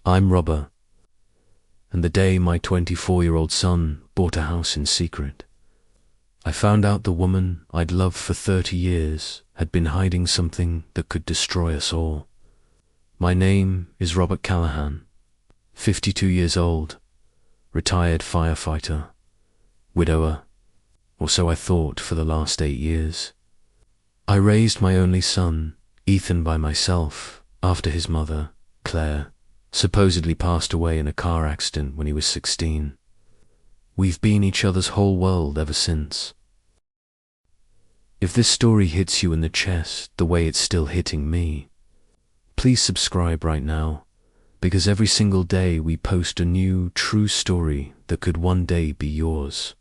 I'm Robert, and the day my 24-year-old son bought a house in secret, I found out the woman I'd loved for 30 years had been hiding something that could destroy us all. My name is Robert Callahan, 52 years old, retired firefighter, widower, or so I thought for the last 8 years. I raised my only son, Ethan, by myself after his mother, Claire, supposedly passed away in a car accident when he was 16. We've been each other's whole world ever since. If this story hits you in the chest the way it's still hitting me, please subscribe right now, because every single day we post a new true story that could one day be yours.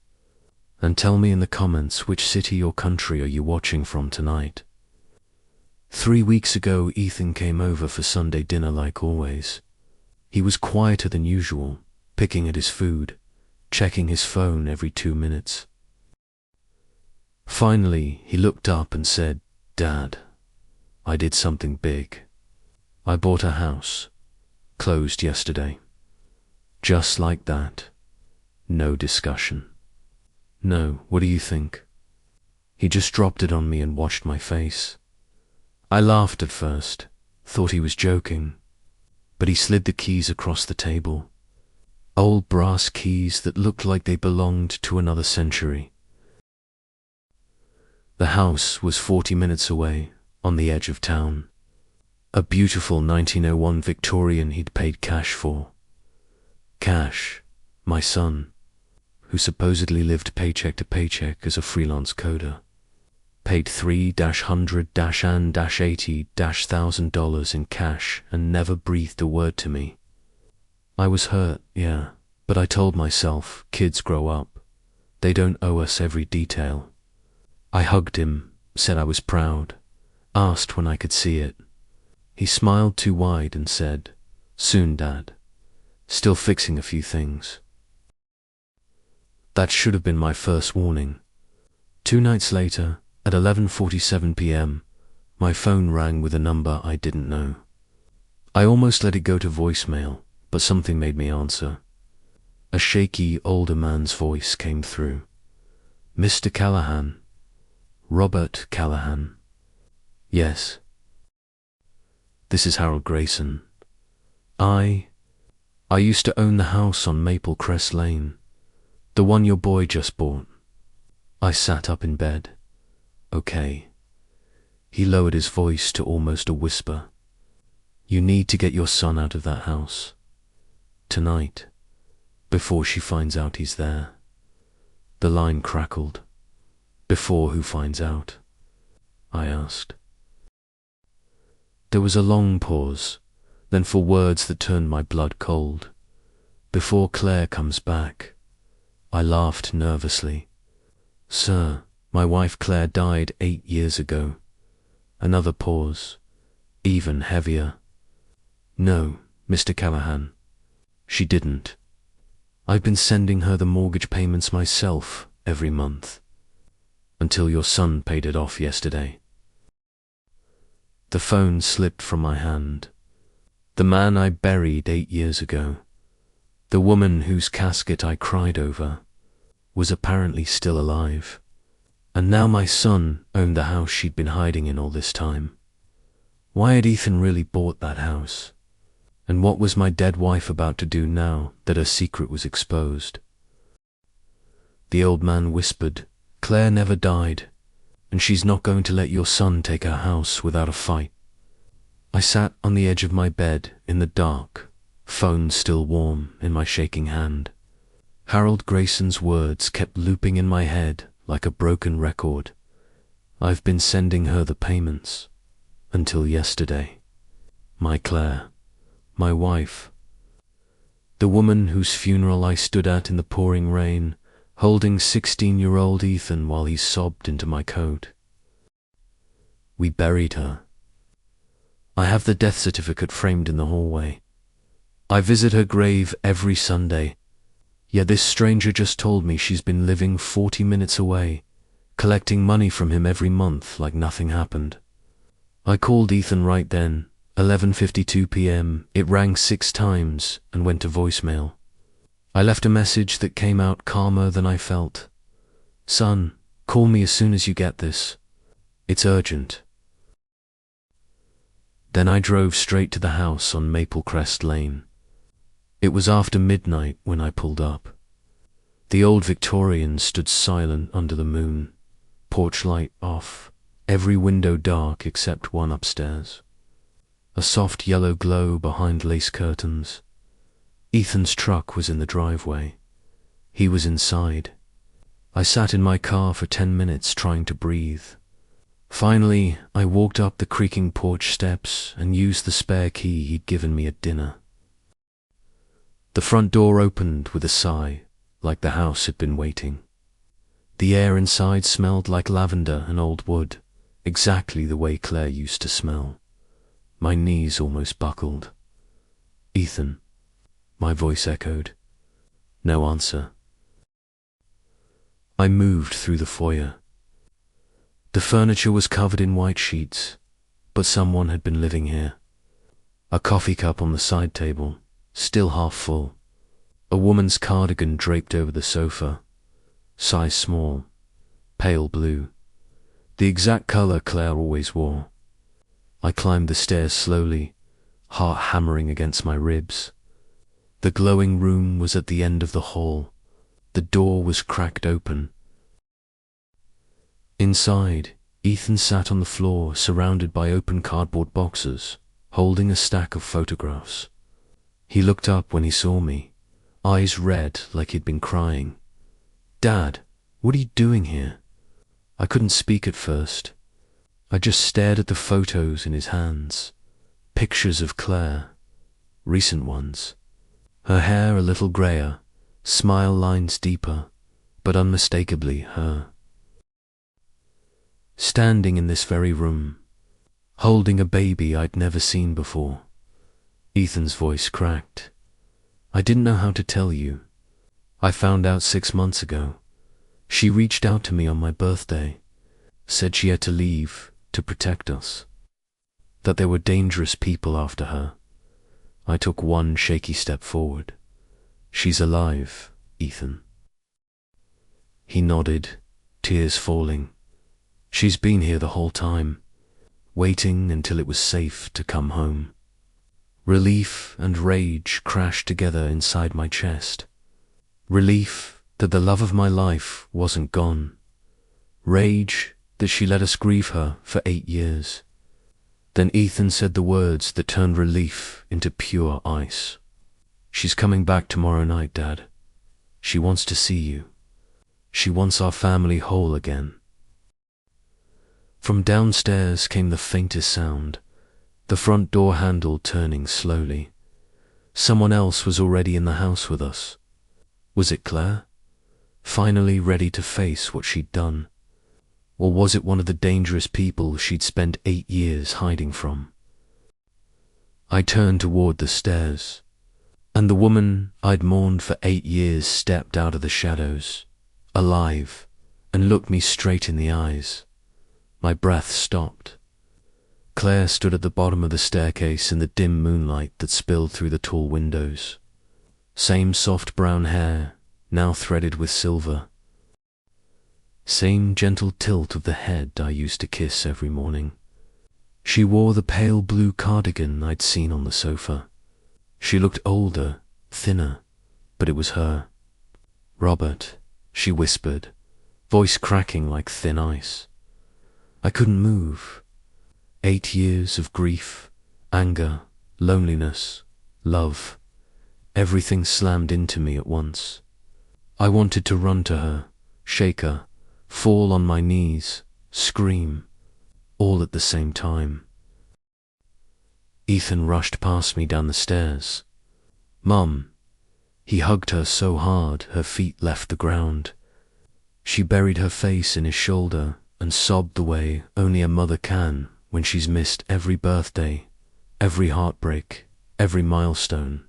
And tell me in the comments which city or country are you watching from tonight. 3 weeks ago, Ethan came over for Sunday dinner like always. He was quieter than usual, picking at his food, checking his phone every 2 minutes. Finally, he looked up and said, "Dad, I did something big. I bought a house, closed yesterday." Just like that. No discussion. No, what do you think? He just dropped it on me and watched my face. I laughed at first, thought he was joking, but he slid the keys across the table. Old brass keys that looked like they belonged to another century. The house was 40 minutes away, on the edge of town. A beautiful 1901 Victorian he'd paid cash for. Cash, my son, who supposedly lived paycheck to paycheck as a freelance coder, paid $3,100-$80,000 in cash and never breathed a word to me. I was hurt, yeah, but I told myself, kids grow up. They don't owe us every detail. I hugged him, said I was proud, asked when I could see it. He smiled too wide and said, "Soon, Dad. Still fixing a few things." That should have been my first warning. 2 nights later, at 11:47 p.m., my phone rang with a number I didn't know. I almost let it go to voicemail, but something made me answer. A shaky, older man's voice came through. "Mr. Callahan? Robert Callahan?" "Yes." "This is Harold Grayson. I used to own the house on Maple Crest Lane, the one your boy just bought." I sat up in bed. "Okay." He lowered his voice to almost a whisper. "You need to get your son out of that house. Tonight, before she finds out he's there." The line crackled. "Before who finds out?" I asked. There was a long pause, then for words that turned my blood cold. "Before Claire comes back." I laughed nervously. "Sir, my wife Claire died 8 years ago." Another pause, even heavier. "No, Mr. Callahan, she didn't. I've been sending her the mortgage payments myself every month, until your son paid it off yesterday." The phone slipped from my hand. The man I buried 8 years ago, the woman whose casket I cried over, was apparently still alive. And now my son owned the house she'd been hiding in all this time. Why had Ethan really bought that house? And what was my dead wife about to do now that her secret was exposed? The old man whispered, "Claire never died, and she's not going to let your son take her house without a fight." I sat on the edge of my bed in the dark, phone still warm in my shaking hand. Harold Grayson's words kept looping in my head like a broken record. "I've been sending her the payments until yesterday." My Claire, my wife, the woman whose funeral I stood at in the pouring rain, holding 16-year-old Ethan while he sobbed into my coat. We buried her. I have the death certificate framed in the hallway. I visit her grave every Sunday, yet this stranger just told me she's been living 40 minutes away, collecting money from him every month like nothing happened. I called Ethan right then, 11:52 p.m. It rang 6 times and went to voicemail. I left a message that came out calmer than I felt. Son, call me as soon as you get this. It's urgent. Then I drove straight to the house on Maplecrest Lane. It was after midnight when I pulled up. The old Victorian stood silent under the moon, porch light off, every window dark except one upstairs. A soft yellow glow behind lace curtains. Ethan's truck was in the driveway. He was inside. I sat in my car for 10 minutes trying to breathe. Finally, I walked up the creaking porch steps and used the spare key he'd given me at dinner. The front door opened with a sigh, like the house had been waiting. The air inside smelled like lavender and old wood, exactly the way Claire used to smell. My knees almost buckled. Ethan, my voice echoed. No answer. I moved through the foyer. The furniture was covered in white sheets, but someone had been living here. A coffee cup on the side table, still half full. A woman's cardigan draped over the sofa, size small, pale blue, the exact color Claire always wore. I climbed the stairs slowly, heart hammering against my ribs. The glowing room was at the end of the hall. The door was cracked open. Inside, Ethan sat on the floor surrounded by open cardboard boxes, holding a stack of photographs. He looked up when he saw me, eyes red like he'd been crying. Dad, what are you doing here? I couldn't speak at first. I just stared at the photos in his hands. Pictures of Claire, recent ones. Her hair a little grayer, smile lines deeper, but unmistakably her. Standing in this very room, holding a baby I'd never seen before. Ethan's voice cracked. I didn't know how to tell you. I found out 6 months ago. She reached out to me on my birthday, said she had to leave to protect us, that there were dangerous people after her. I took one shaky step forward. She's alive, Ethan. He nodded, tears falling. She's been here the whole time, waiting until it was safe to come home. Relief and rage crashed together inside my chest. Relief that the love of my life wasn't gone. Rage that she let us grieve her for 8 years. Then Ethan said the words that turned relief into pure ice. She's coming back tomorrow night, Dad. She wants to see you. She wants our family whole again. From downstairs came the faintest sound, the front door handle turning slowly. Someone else was already in the house with us. Was it Claire? Finally ready to face what she'd done? Or was it one of the dangerous people she'd spent 8 years hiding from? I turned toward the stairs, and the woman I'd mourned for 8 years stepped out of the shadows, alive, and looked me straight in the eyes. My breath stopped. Claire stood at the bottom of the staircase in the dim moonlight that spilled through the tall windows. Same soft brown hair, now threaded with silver. Same gentle tilt of the head I used to kiss every morning. She wore the pale blue cardigan I'd seen on the sofa. She looked older, thinner, but it was her. Robert, she whispered, voice cracking like thin ice. I couldn't move. 8 years of grief, anger, loneliness, love. Everything slammed into me at once. I wanted to run to her, shake her, fall on my knees, scream, all at the same time. Ethan rushed past me down the stairs. Mum. He hugged her so hard her feet left the ground. She buried her face in his shoulder and sobbed the way only a mother can when she's missed every birthday, every heartbreak, every milestone.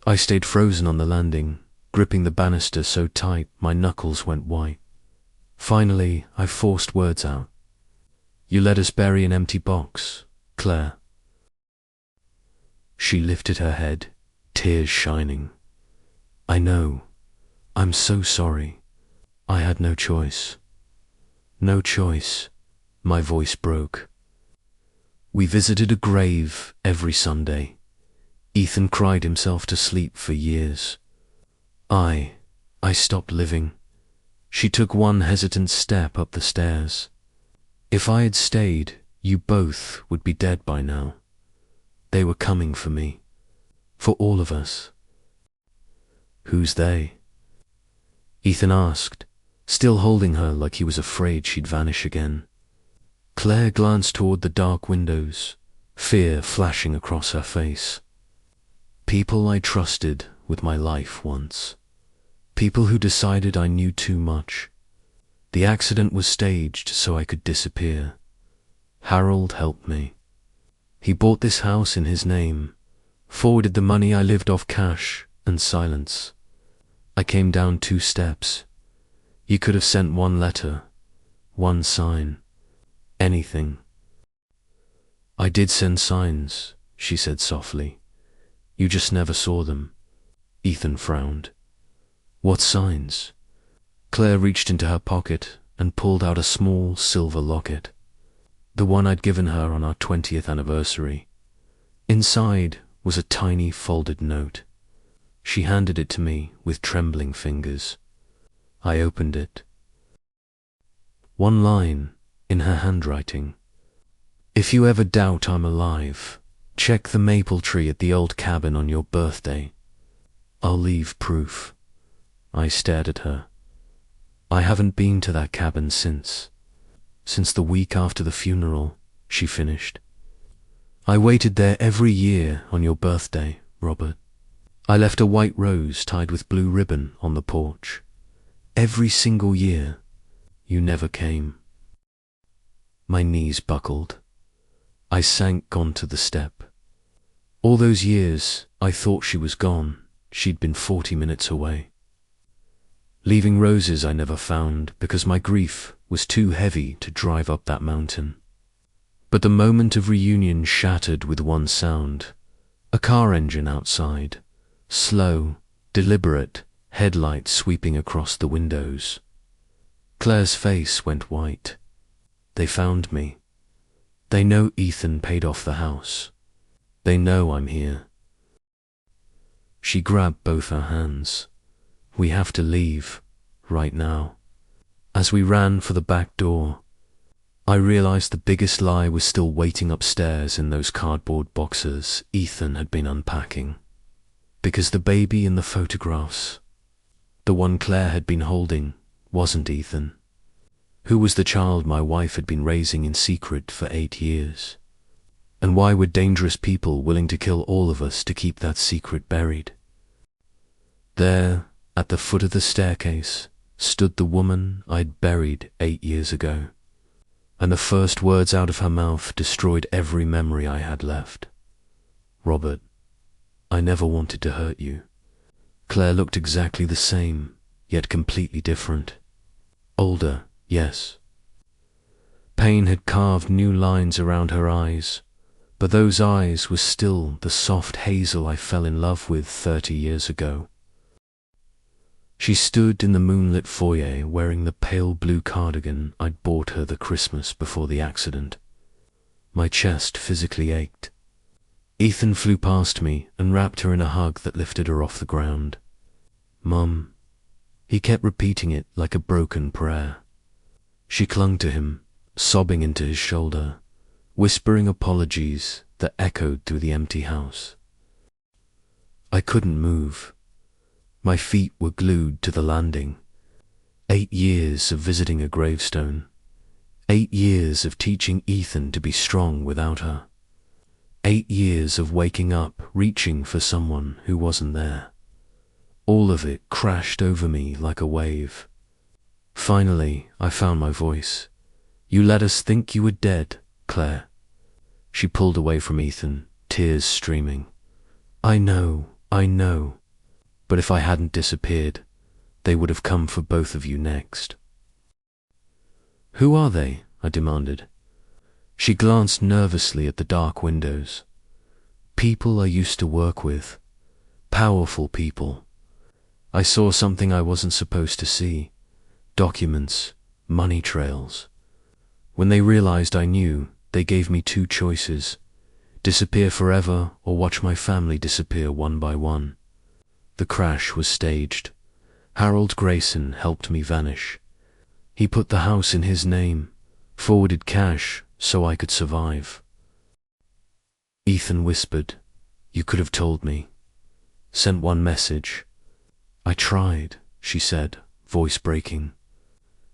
I stayed frozen on the landing, gripping the banister so tight my knuckles went white. Finally, I forced words out. You let us bury an empty box, Claire. She lifted her head, tears shining. I know. I'm so sorry. I had no choice. No choice. My voice broke. We visited a grave every Sunday. Ethan cried himself to sleep for years. I stopped living. She took one hesitant step up the stairs. If I had stayed, you both would be dead by now. They were coming for me. For all of us. Who's they? Ethan asked, still holding her like he was afraid she'd vanish again. Claire glanced toward the dark windows, fear flashing across her face. People I trusted with my life once. People who decided I knew too much. The accident was staged so I could disappear. Harold helped me. He bought this house in his name, forwarded the money. I lived off cash and silence. I came down 2 steps. You could have sent one letter, one sign, anything. I did send signs, she said softly. You just never saw them. Ethan frowned. What signs? Claire reached into her pocket and pulled out a small silver locket. The one I'd given her on our 20th anniversary. Inside was a tiny folded note. She handed it to me with trembling fingers. I opened it. One line in her handwriting. If you ever doubt I'm alive, check the maple tree at the old cabin on your birthday. I'll leave proof. I stared at her. I haven't been to that cabin since the week after the funeral, she finished. I waited there every year on your birthday, Robert. I left a white rose tied with blue ribbon on the porch. Every single year, you never came. My knees buckled. I sank onto the step. All those years, I thought she was gone. She'd been 40 minutes away. Leaving roses I never found because my grief was too heavy to drive up that mountain. But the moment of reunion shattered with one sound. A car engine outside, slow, deliberate, headlights sweeping across the windows. Claire's face went white. They found me. They know Ethan paid off the house. They know I'm here. She grabbed both our hands. We have to leave, right now. As we ran for the back door, I realized the biggest lie was still waiting upstairs in those cardboard boxes Ethan had been unpacking. Because the baby in the photographs, the one Claire had been holding, wasn't Ethan. Who was the child my wife had been raising in secret for 8 years? And why were dangerous people willing to kill all of us to keep that secret buried? There, at the foot of the staircase, stood the woman I'd buried 8 years ago, and the first words out of her mouth destroyed every memory I had left. Robert, I never wanted to hurt you. Claire looked exactly the same, yet completely different. Older, yes. Pain had carved new lines around her eyes, but those eyes were still the soft hazel I fell in love with 30 years ago. She stood in the moonlit foyer wearing the pale blue cardigan I'd bought her the Christmas before the accident. My chest physically ached. Ethan flew past me and wrapped her in a hug that lifted her off the ground. Mum. He kept repeating it like a broken prayer. She clung to him, sobbing into his shoulder, whispering apologies that echoed through the empty house. I couldn't move. My feet were glued to the landing. 8 years of visiting a gravestone. 8 years of teaching Ethan to be strong without her. 8 years of waking up, reaching for someone who wasn't there. All of it crashed over me like a wave. Finally, I found my voice. You let us think you were dead, Claire. She pulled away from Ethan, tears streaming. I know. But if I hadn't disappeared, they would have come for both of you next. Who are they? I demanded. She glanced nervously at the dark windows. people I used to work with. Powerful people. I saw something I wasn't supposed to see. Documents, money trails. When they realized I knew, they gave me two choices: disappear forever or watch my family disappear one by one. The crash was staged. Harold Grayson helped me vanish. He put the house in his name, forwarded cash so I could survive. Ethan whispered, "You could have told me. Sent one message." "I tried," she said, voice breaking.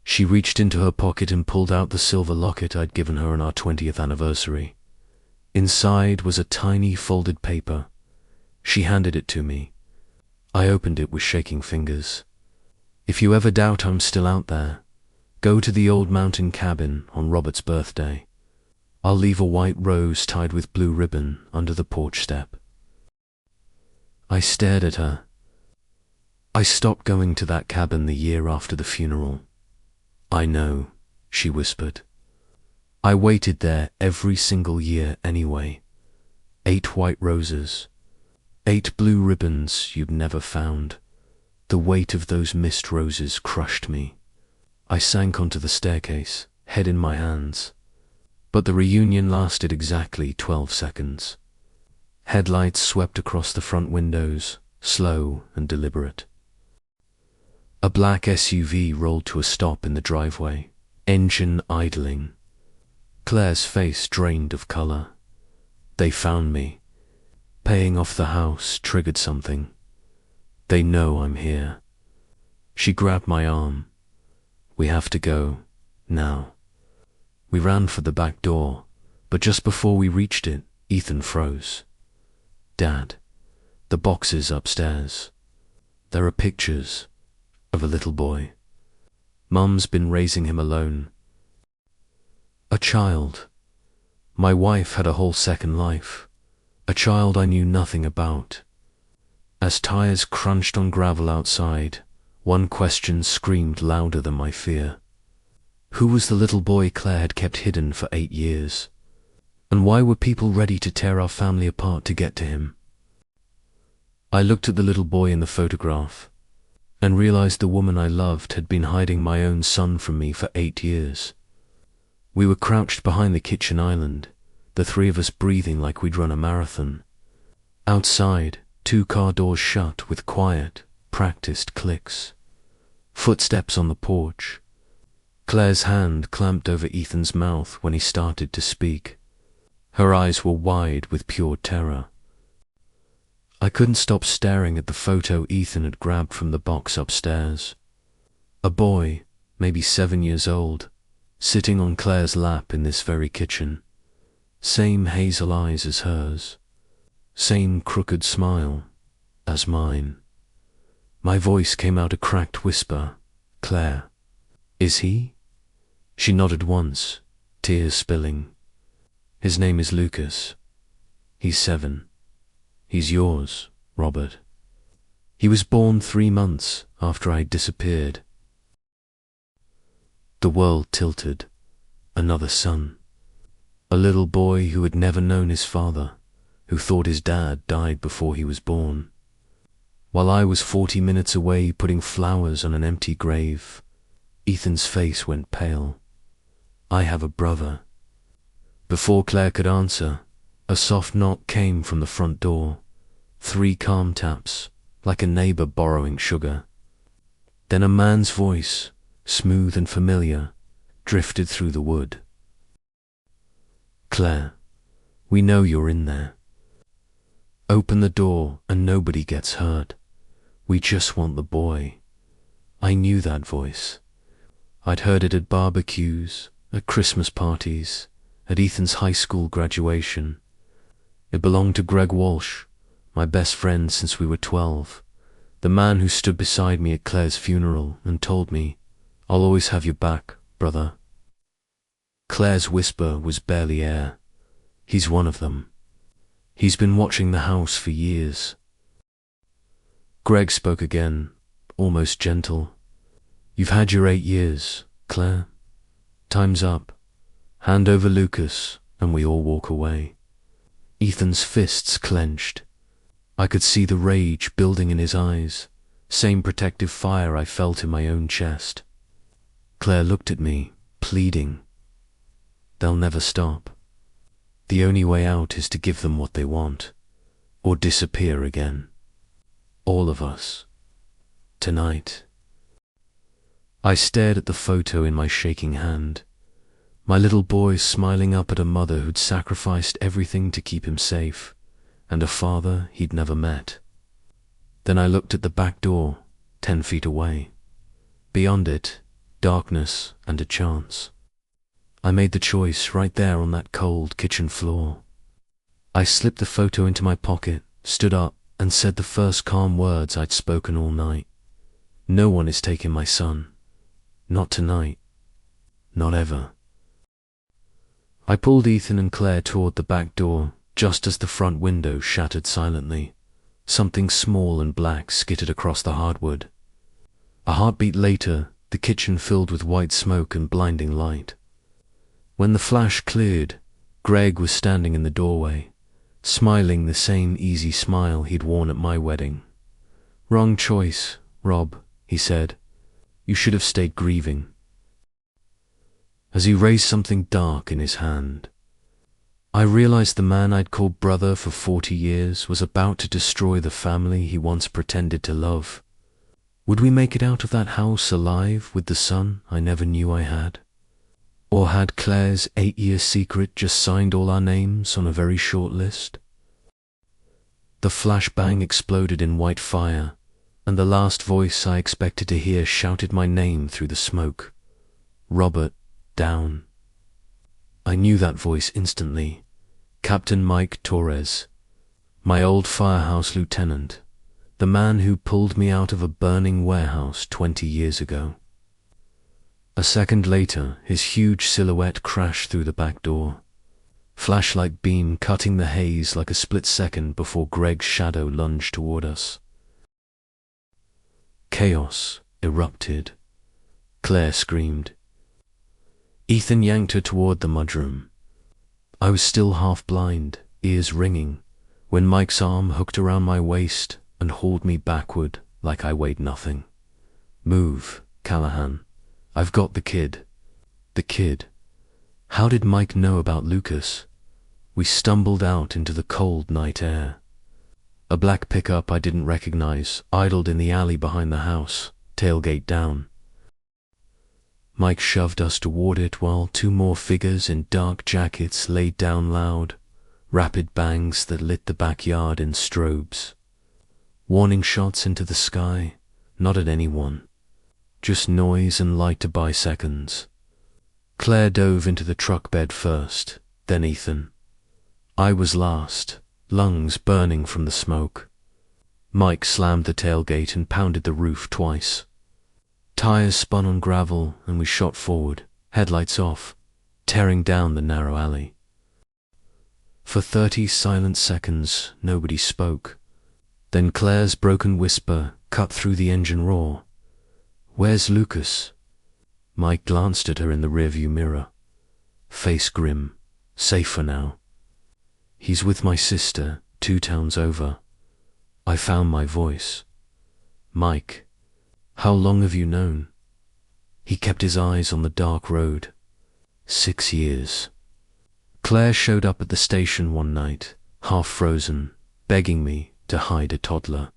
She reached into her pocket and pulled out the silver locket I'd given her on our 20th anniversary. Inside was a tiny folded paper. She handed it to me. I opened it with shaking fingers. "If you ever doubt I'm still out there, go to the old mountain cabin on Robert's birthday. I'll leave a white rose tied with blue ribbon under the porch step." I stared at her. "I stopped going to that cabin the year after the funeral." "I know," she whispered. "I waited there every single year anyway. 8 white roses, 8 blue ribbons you'd never found. The weight of those missed roses crushed me." I sank onto the staircase, head in my hands. But the reunion lasted exactly 12 seconds. Headlights swept across the front windows, slow and deliberate. A black SUV rolled to a stop in the driveway, engine idling. Claire's face drained of color. "They found me. Paying off the house triggered something. They know I'm here." She grabbed my arm. "We have to go, now." We ran for the back door, but just before we reached it, Ethan froze. "Dad, the boxes upstairs. There are pictures of a little boy. Mum's been raising him alone. A child. My wife had a whole second life. A child I knew nothing about." As tires crunched on gravel outside, one question screamed louder than my fear. Who was the little boy Claire had kept hidden for 8 years? And why were people ready to tear our family apart to get to him? I looked at the little boy in the photograph and realized the woman I loved had been hiding my own son from me for 8 years. We were crouched behind the kitchen island, the 3 of us breathing like we'd run a marathon. Outside, 2 car doors shut with quiet, practiced clicks. Footsteps on the porch. Claire's hand clamped over Ethan's mouth when he started to speak. Her eyes were wide with pure terror. I couldn't stop staring at the photo Ethan had grabbed from the box upstairs. A boy, maybe 7 years old, sitting on Claire's lap in this very kitchen. Same hazel eyes as hers. Same crooked smile as mine. My voice came out a cracked whisper. "Claire, is he?" She nodded once, tears spilling. "His name is Lucas. He's 7. He's yours, Robert. He was born 3 months after I disappeared." The world tilted. Another son. A little boy who had never known his father, who thought his dad died before he was born. While I was 40 minutes away putting flowers on an empty grave, Ethan's face went pale. "I have a brother." Before Claire could answer, a soft knock came from the front door. 3 calm taps, like a neighbor borrowing sugar. Then a man's voice, smooth and familiar, drifted through the wood. "Claire, we know you're in there. Open the door and nobody gets hurt. We just want the boy." I knew that voice. I'd heard it at barbecues, at Christmas parties, at Ethan's high school graduation. It belonged to Greg Walsh, my best friend since we were 12, the man who stood beside me at Claire's funeral and told me, "I'll always have your back, brother." Claire's whisper was barely air. "He's one of them. He's been watching the house for years." Greg spoke again, almost gentle. "You've had your 8 years, Claire. Time's up. Hand over Lucas, and we all walk away." Ethan's fists clenched. I could see the rage building in his eyes, same protective fire I felt in my own chest. Claire looked at me, pleading. They'll never stop. The only way out is to give them what they want, or disappear again. All of us. Tonight. I stared at the photo in my shaking hand. My little boy smiling up at a mother who'd sacrificed everything to keep him safe, and a father he'd never met. Then I looked at the back door, 10 feet away. Beyond it, darkness and a chance. I made the choice right there on that cold kitchen floor. I slipped the photo into my pocket, stood up, and said the first calm words I'd spoken all night. No one is taking my son. Not tonight. Not ever. I pulled Ethan and Claire toward the back door, just as the front window shattered silently. Something small and black skittered across the hardwood. A heartbeat later, the kitchen filled with white smoke and blinding light. When the flash cleared, Greg was standing in the doorway, smiling the same easy smile he'd worn at my wedding. "Wrong choice, Rob," he said. "You should have stayed grieving." As he raised something dark in his hand, I realized the man I'd called brother for 40 years was about to destroy the family he once pretended to love. Would we make it out of that house alive with the son I never knew I had? Or had Claire's 8-year secret just signed all our names on a very short list? The flashbang exploded in white fire, and the last voice I expected to hear shouted my name through the smoke. Robert, down. I knew that voice instantly. Captain Mike Torres, my old firehouse lieutenant, the man who pulled me out of a burning warehouse 20 years ago. A second later, his huge silhouette crashed through the back door, flashlight beam cutting the haze like a split second before Greg's shadow lunged toward us. Chaos erupted. Claire screamed. Ethan yanked her toward the mudroom. I was still half blind, ears ringing, when Mike's arm hooked around my waist and hauled me backward like I weighed nothing. "Move, Callahan. I've got the kid." The kid. How did Mike know about Lucas? We stumbled out into the cold night air. A black pickup I didn't recognize idled in the alley behind the house, tailgate down. Mike shoved us toward it while 2 more figures in dark jackets laid down loud, rapid bangs that lit the backyard in strobes. Warning shots into the sky, not at anyone. Just noise and light to buy seconds. Claire dove into the truck bed first, then Ethan. I was last, lungs burning from the smoke. Mike slammed the tailgate and pounded the roof twice. Tires spun on gravel and we shot forward, headlights off, tearing down the narrow alley. For 30 silent seconds, nobody spoke. Then Claire's broken whisper cut through the engine roar. "Where's Lucas?" Mike glanced at her in the rearview mirror. Face grim, safe for now. "He's with my sister, 2 towns over." I found my voice. "Mike, how long have you known?" He kept his eyes on the dark road. 6 years. Claire showed up at the station one night, half frozen, begging me to hide a toddler.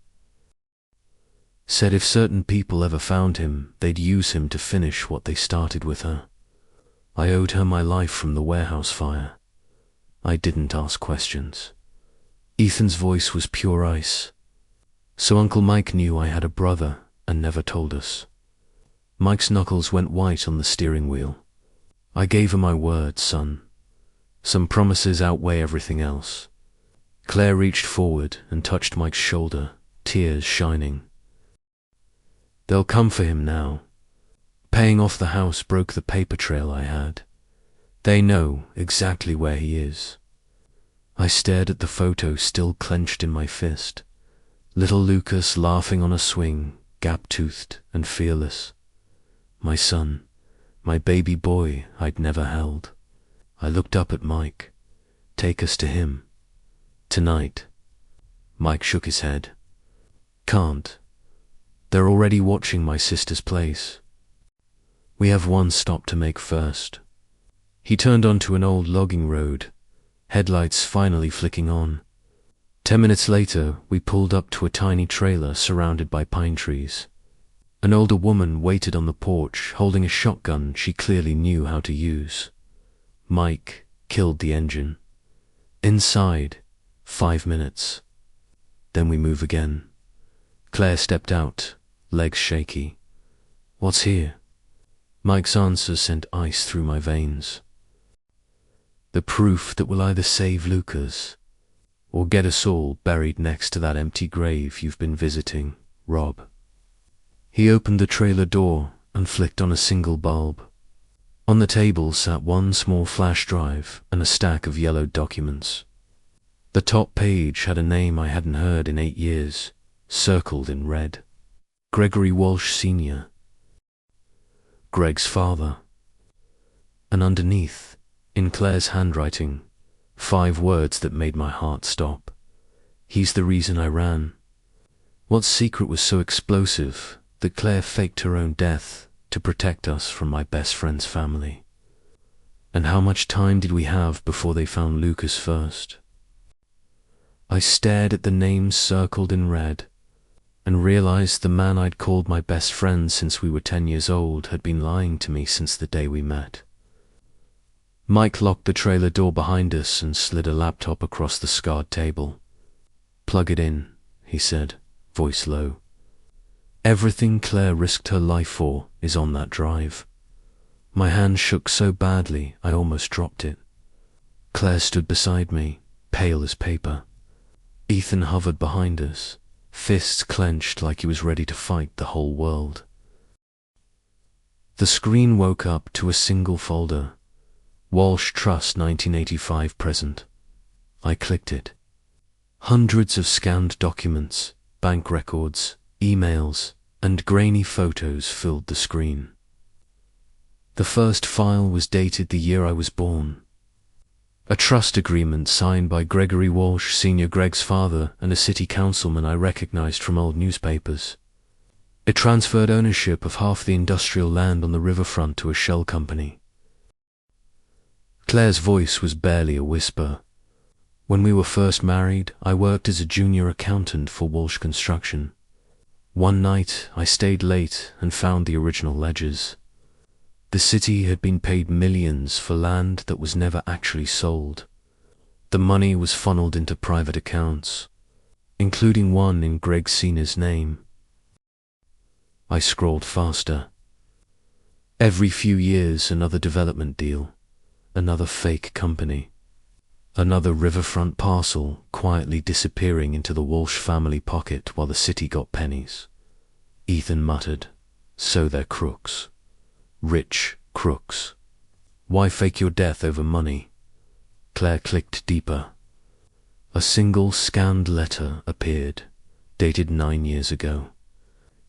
Said if certain people ever found him, they'd use him to finish what they started with her. I owed her my life from the warehouse fire. I didn't ask questions. Ethan's voice was pure ice. So Uncle Mike knew I had a brother and never told us. Mike's knuckles went white on the steering wheel. "I gave her my word, son. Some promises outweigh everything else." Claire reached forward and touched Mike's shoulder, tears shining. "They'll come for him now. Paying off the house broke the paper trail I had. They know exactly where he is." I stared at the photo still clenched in my fist. Little Lucas laughing on a swing, gap-toothed and fearless. My son, my baby boy I'd never held. I looked up at Mike. "Take us to him." Tonight. Mike shook his head. Can't. They're already watching my sister's place. We have one stop to make first. He turned onto an old logging road, headlights finally flicking on. 10 minutes later, we pulled up to a tiny trailer surrounded by pine trees. An older woman waited on the porch, holding a shotgun she clearly knew how to use. Mike killed the engine. Inside, 5 minutes. Then we move again. Claire stepped out, legs shaky. What's here? Mike's answer sent ice through my veins. The proof that will either save Lucas or get us all buried next to that empty grave you've been visiting, Rob. He opened the trailer door and flicked on a single bulb. On the table sat one small flash drive and a stack of yellowed documents. The top page had a name I hadn't heard in 8 years, circled in red. Gregory Walsh Sr. Greg's father. And underneath, in Claire's handwriting, 5 words that made my heart stop. He's the reason I ran. What secret was so explosive that Claire faked her own death to protect us from my best friend's family? And how much time did we have before they found Lucas first? I stared at the names circled in red and realized the man I'd called my best friend since we were 10 years old had been lying to me since the day we met. Mike locked the trailer door behind us and slid a laptop across the scarred table. Plug it in, he said, voice low. Everything Claire risked her life for is on that drive. My hand shook so badly I almost dropped it. Claire stood beside me, pale as paper. Ethan hovered behind us, fists clenched like he was ready to fight the whole world. The screen woke up to a single folder. Walsh Trust 1985 present. I clicked it. Hundreds of scanned documents, bank records, emails, and grainy photos filled the screen. The first file was dated the year I was born. A trust agreement signed by Gregory Walsh Sr., Greg's father, and a city councilman I recognized from old newspapers. It transferred ownership of half the industrial land on the riverfront to a shell company. Claire's voice was barely a whisper. When we were first married, I worked as a junior accountant for Walsh Construction. One night, I stayed late and found the original ledgers. The city had been paid millions for land that was never actually sold. The money was funneled into private accounts, including one in Greg Sr.'s name. I scrolled faster. Every few years, another development deal, another fake company, another riverfront parcel quietly disappearing into the Walsh family pocket while the city got pennies. Ethan muttered, "So they're crooks. Rich crooks. Why fake your death over money?" Claire clicked deeper. A single scanned letter appeared, dated 9 years ago.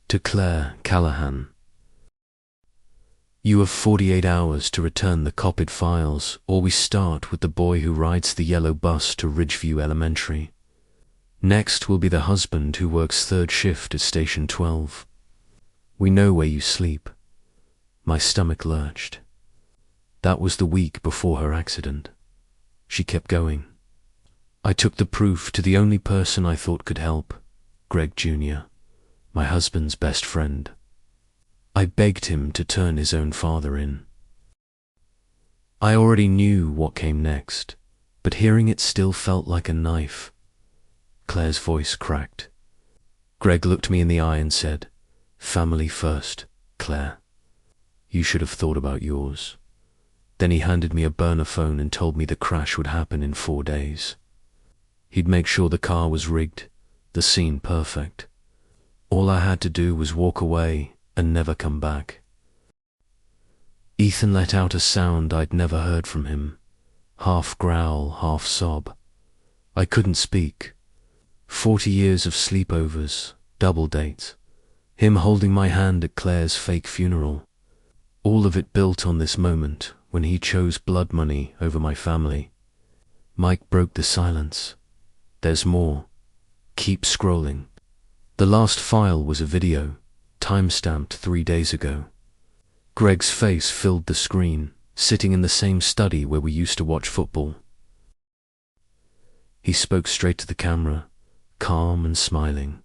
To Claire Callahan. You have 48 hours to return the copied files, or we start with the boy who rides the yellow bus to Ridgeview Elementary. Next will be the husband who works 3rd shift at Station 12. We know where you sleep. My stomach lurched. That was the week before her accident. She kept going. I took the proof to the only person I thought could help, Greg Jr., my husband's best friend. I begged him to turn his own father in. I already knew what came next, but hearing it still felt like a knife. Claire's voice cracked. Greg looked me in the eye and said, "Family first, Claire. You should have thought about yours." Then he handed me a burner phone and told me the crash would happen in 4 days. He'd make sure the car was rigged, the scene perfect. All I had to do was walk away and never come back. Ethan let out a sound I'd never heard from him, half growl, half sob. I couldn't speak. 40 years of sleepovers, double dates, him holding my hand at Claire's fake funeral. All of it built on this moment when he chose blood money over my family. Mike broke the silence. There's more. Keep scrolling. The last file was a video, time-stamped 3 days ago. Greg's face filled the screen, sitting in the same study where we used to watch football. He spoke straight to the camera, calm and smiling.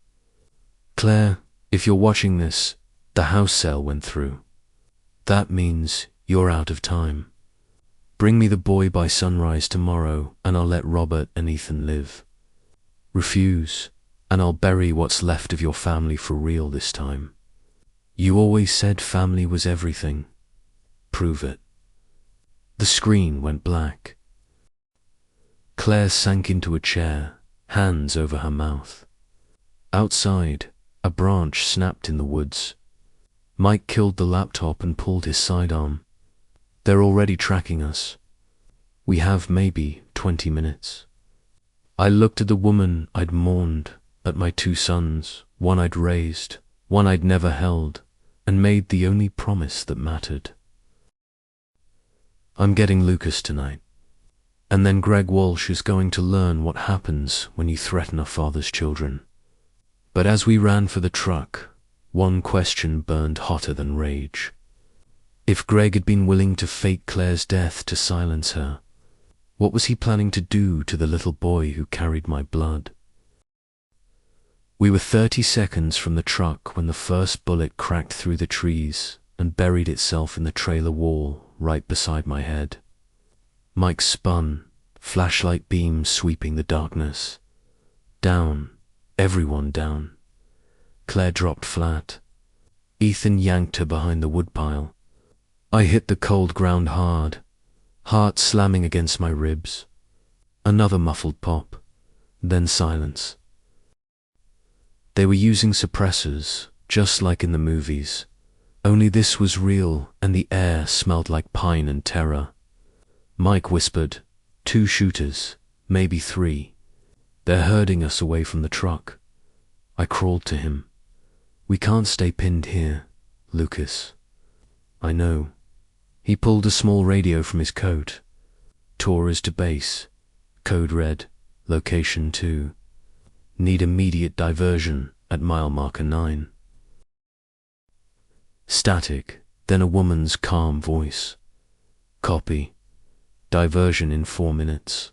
"Claire, if you're watching this, the house sale went through. That means you're out of time. Bring me the boy by sunrise tomorrow and I'll let Robert and Ethan live. Refuse, and I'll bury what's left of your family for real this time. You always said family was everything. Prove it." The screen went black. Claire sank into a chair, hands over her mouth. Outside, a branch snapped in the woods. Mike killed the laptop and pulled his sidearm. They're already tracking us. We have maybe 20 minutes. I looked at the woman I'd mourned, at my 2 sons, one I'd raised, one I'd never held, and made the only promise that mattered. I'm getting Lucas tonight. And then Greg Walsh is going to learn what happens when you threaten a father's children. But as we ran for the truck, one question burned hotter than rage. If Greg had been willing to fake Claire's death to silence her, what was he planning to do to the little boy who carried my blood? We were 30 seconds from the truck when the first bullet cracked through the trees and buried itself in the trailer wall right beside my head. Mike spun, flashlight beams sweeping the darkness. Down, everyone down. Claire dropped flat. Ethan yanked her behind the woodpile. I hit the cold ground hard, heart slamming against my ribs. Another muffled pop, then silence. They were using suppressors, just like in the movies, only this was real and the air smelled like pine and terror. Mike whispered, 2 shooters, maybe 3. They're herding us away from the truck. I crawled to him. We can't stay pinned here, Lucas. I know. He pulled a small radio from his coat. Tore us to base. Code red, location 2. Need immediate diversion at mile marker 9. Static, then a woman's calm voice. Copy. Diversion in 4 minutes.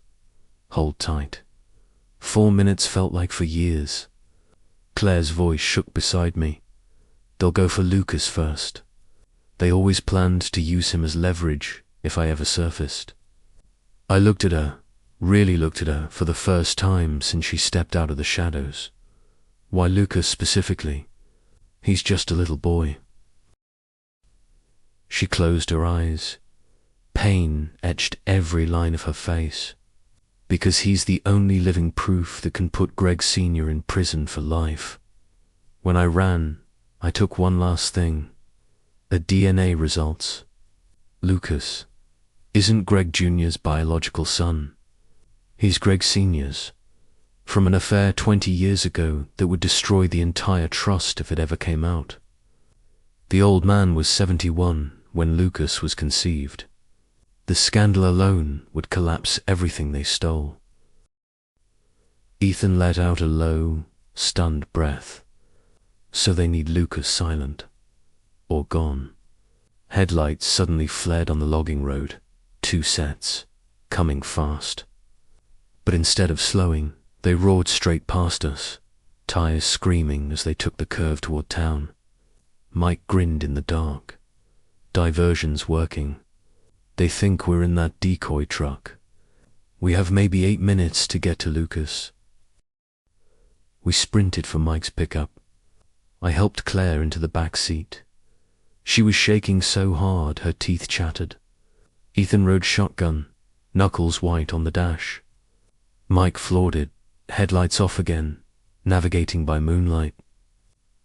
Hold tight. 4 minutes felt like for years. Claire's voice shook beside me. They'll go for Lucas first. They always planned to use him as leverage if I ever surfaced. I looked at her, really looked at her for the first time since she stepped out of the shadows. Why Lucas specifically? He's just a little boy. She closed her eyes. Pain etched every line of her face. Because he's the only living proof that can put Greg Sr. in prison for life. When I ran, I took one last thing. The DNA results. Lucas isn't Greg Jr.'s biological son. He's Greg Sr.'s. From an affair 20 years ago that would destroy the entire trust if it ever came out. The old man was 71 when Lucas was conceived. The scandal alone would collapse everything they stole. Ethan let out a low, stunned breath. So they need Lucas silent. Or gone. Headlights suddenly flared on the logging road. 2 sets, coming fast. But instead of slowing, they roared straight past us, tires screaming as they took the curve toward town. Mike grinned in the dark. Diversion's working. They think we're in that decoy truck. We have maybe 8 minutes to get to Lucas. We sprinted for Mike's pickup. I helped Claire into the back seat. She was shaking so hard her teeth chattered. Ethan rode shotgun, knuckles white on the dash. Mike floored it, headlights off again, navigating by moonlight.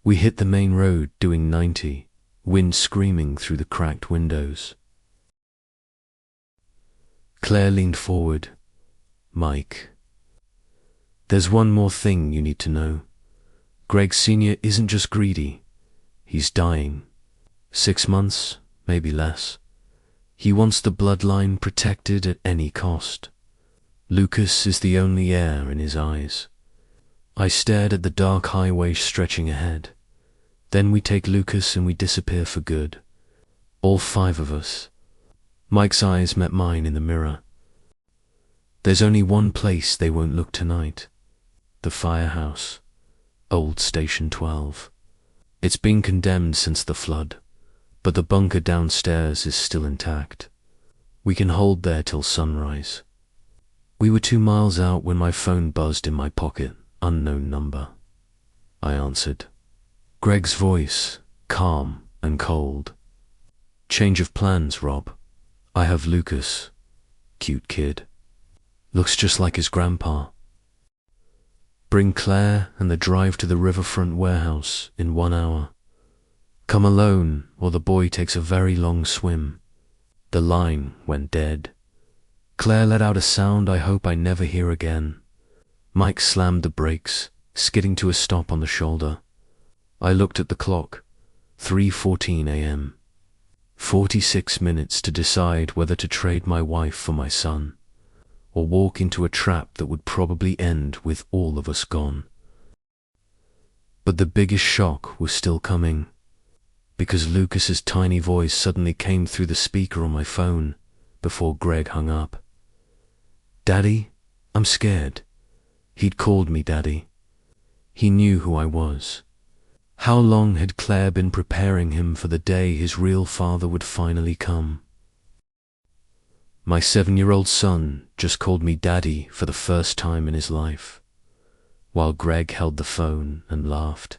We hit the main road doing 90, wind screaming through the cracked windows. Claire leaned forward. Mike, there's one more thing you need to know. Greg Sr. isn't just greedy. He's dying. 6 months, maybe less. He wants the bloodline protected at any cost. Lucas is the only air in his eyes. I stared at the dark highway stretching ahead. Then we take Lucas and we disappear for good. All 5 of us. Mike's eyes met mine in the mirror. There's only one place they won't look tonight. The firehouse. Old Station 12. It's been condemned since the flood, but the bunker downstairs is still intact. We can hold there till sunrise. We were 2 miles out when my phone buzzed in my pocket. Unknown number. I answered. Greg's voice, calm and cold. Change of plans, Rob. I have Lucas. Cute kid. Looks just like his grandpa. Bring Claire and the drive to the riverfront warehouse in 1 hour. Come alone, or the boy takes a very long swim. The line went dead. Claire let out a sound I hope I never hear again. Mike slammed the brakes, skidding to a stop on the shoulder. I looked at the clock. 3:14 a.m. 46 minutes to decide whether to trade my wife for my son, or walk into a trap that would probably end with all of us gone. But the biggest shock was still coming, because Lucas's tiny voice suddenly came through the speaker on my phone before Greg hung up. Daddy, I'm scared. He'd called me Daddy. He knew who I was. How long had Claire been preparing him for the day his real father would finally come? My 7-year-old son just called me Daddy for the first time in his life, while Greg held the phone and laughed.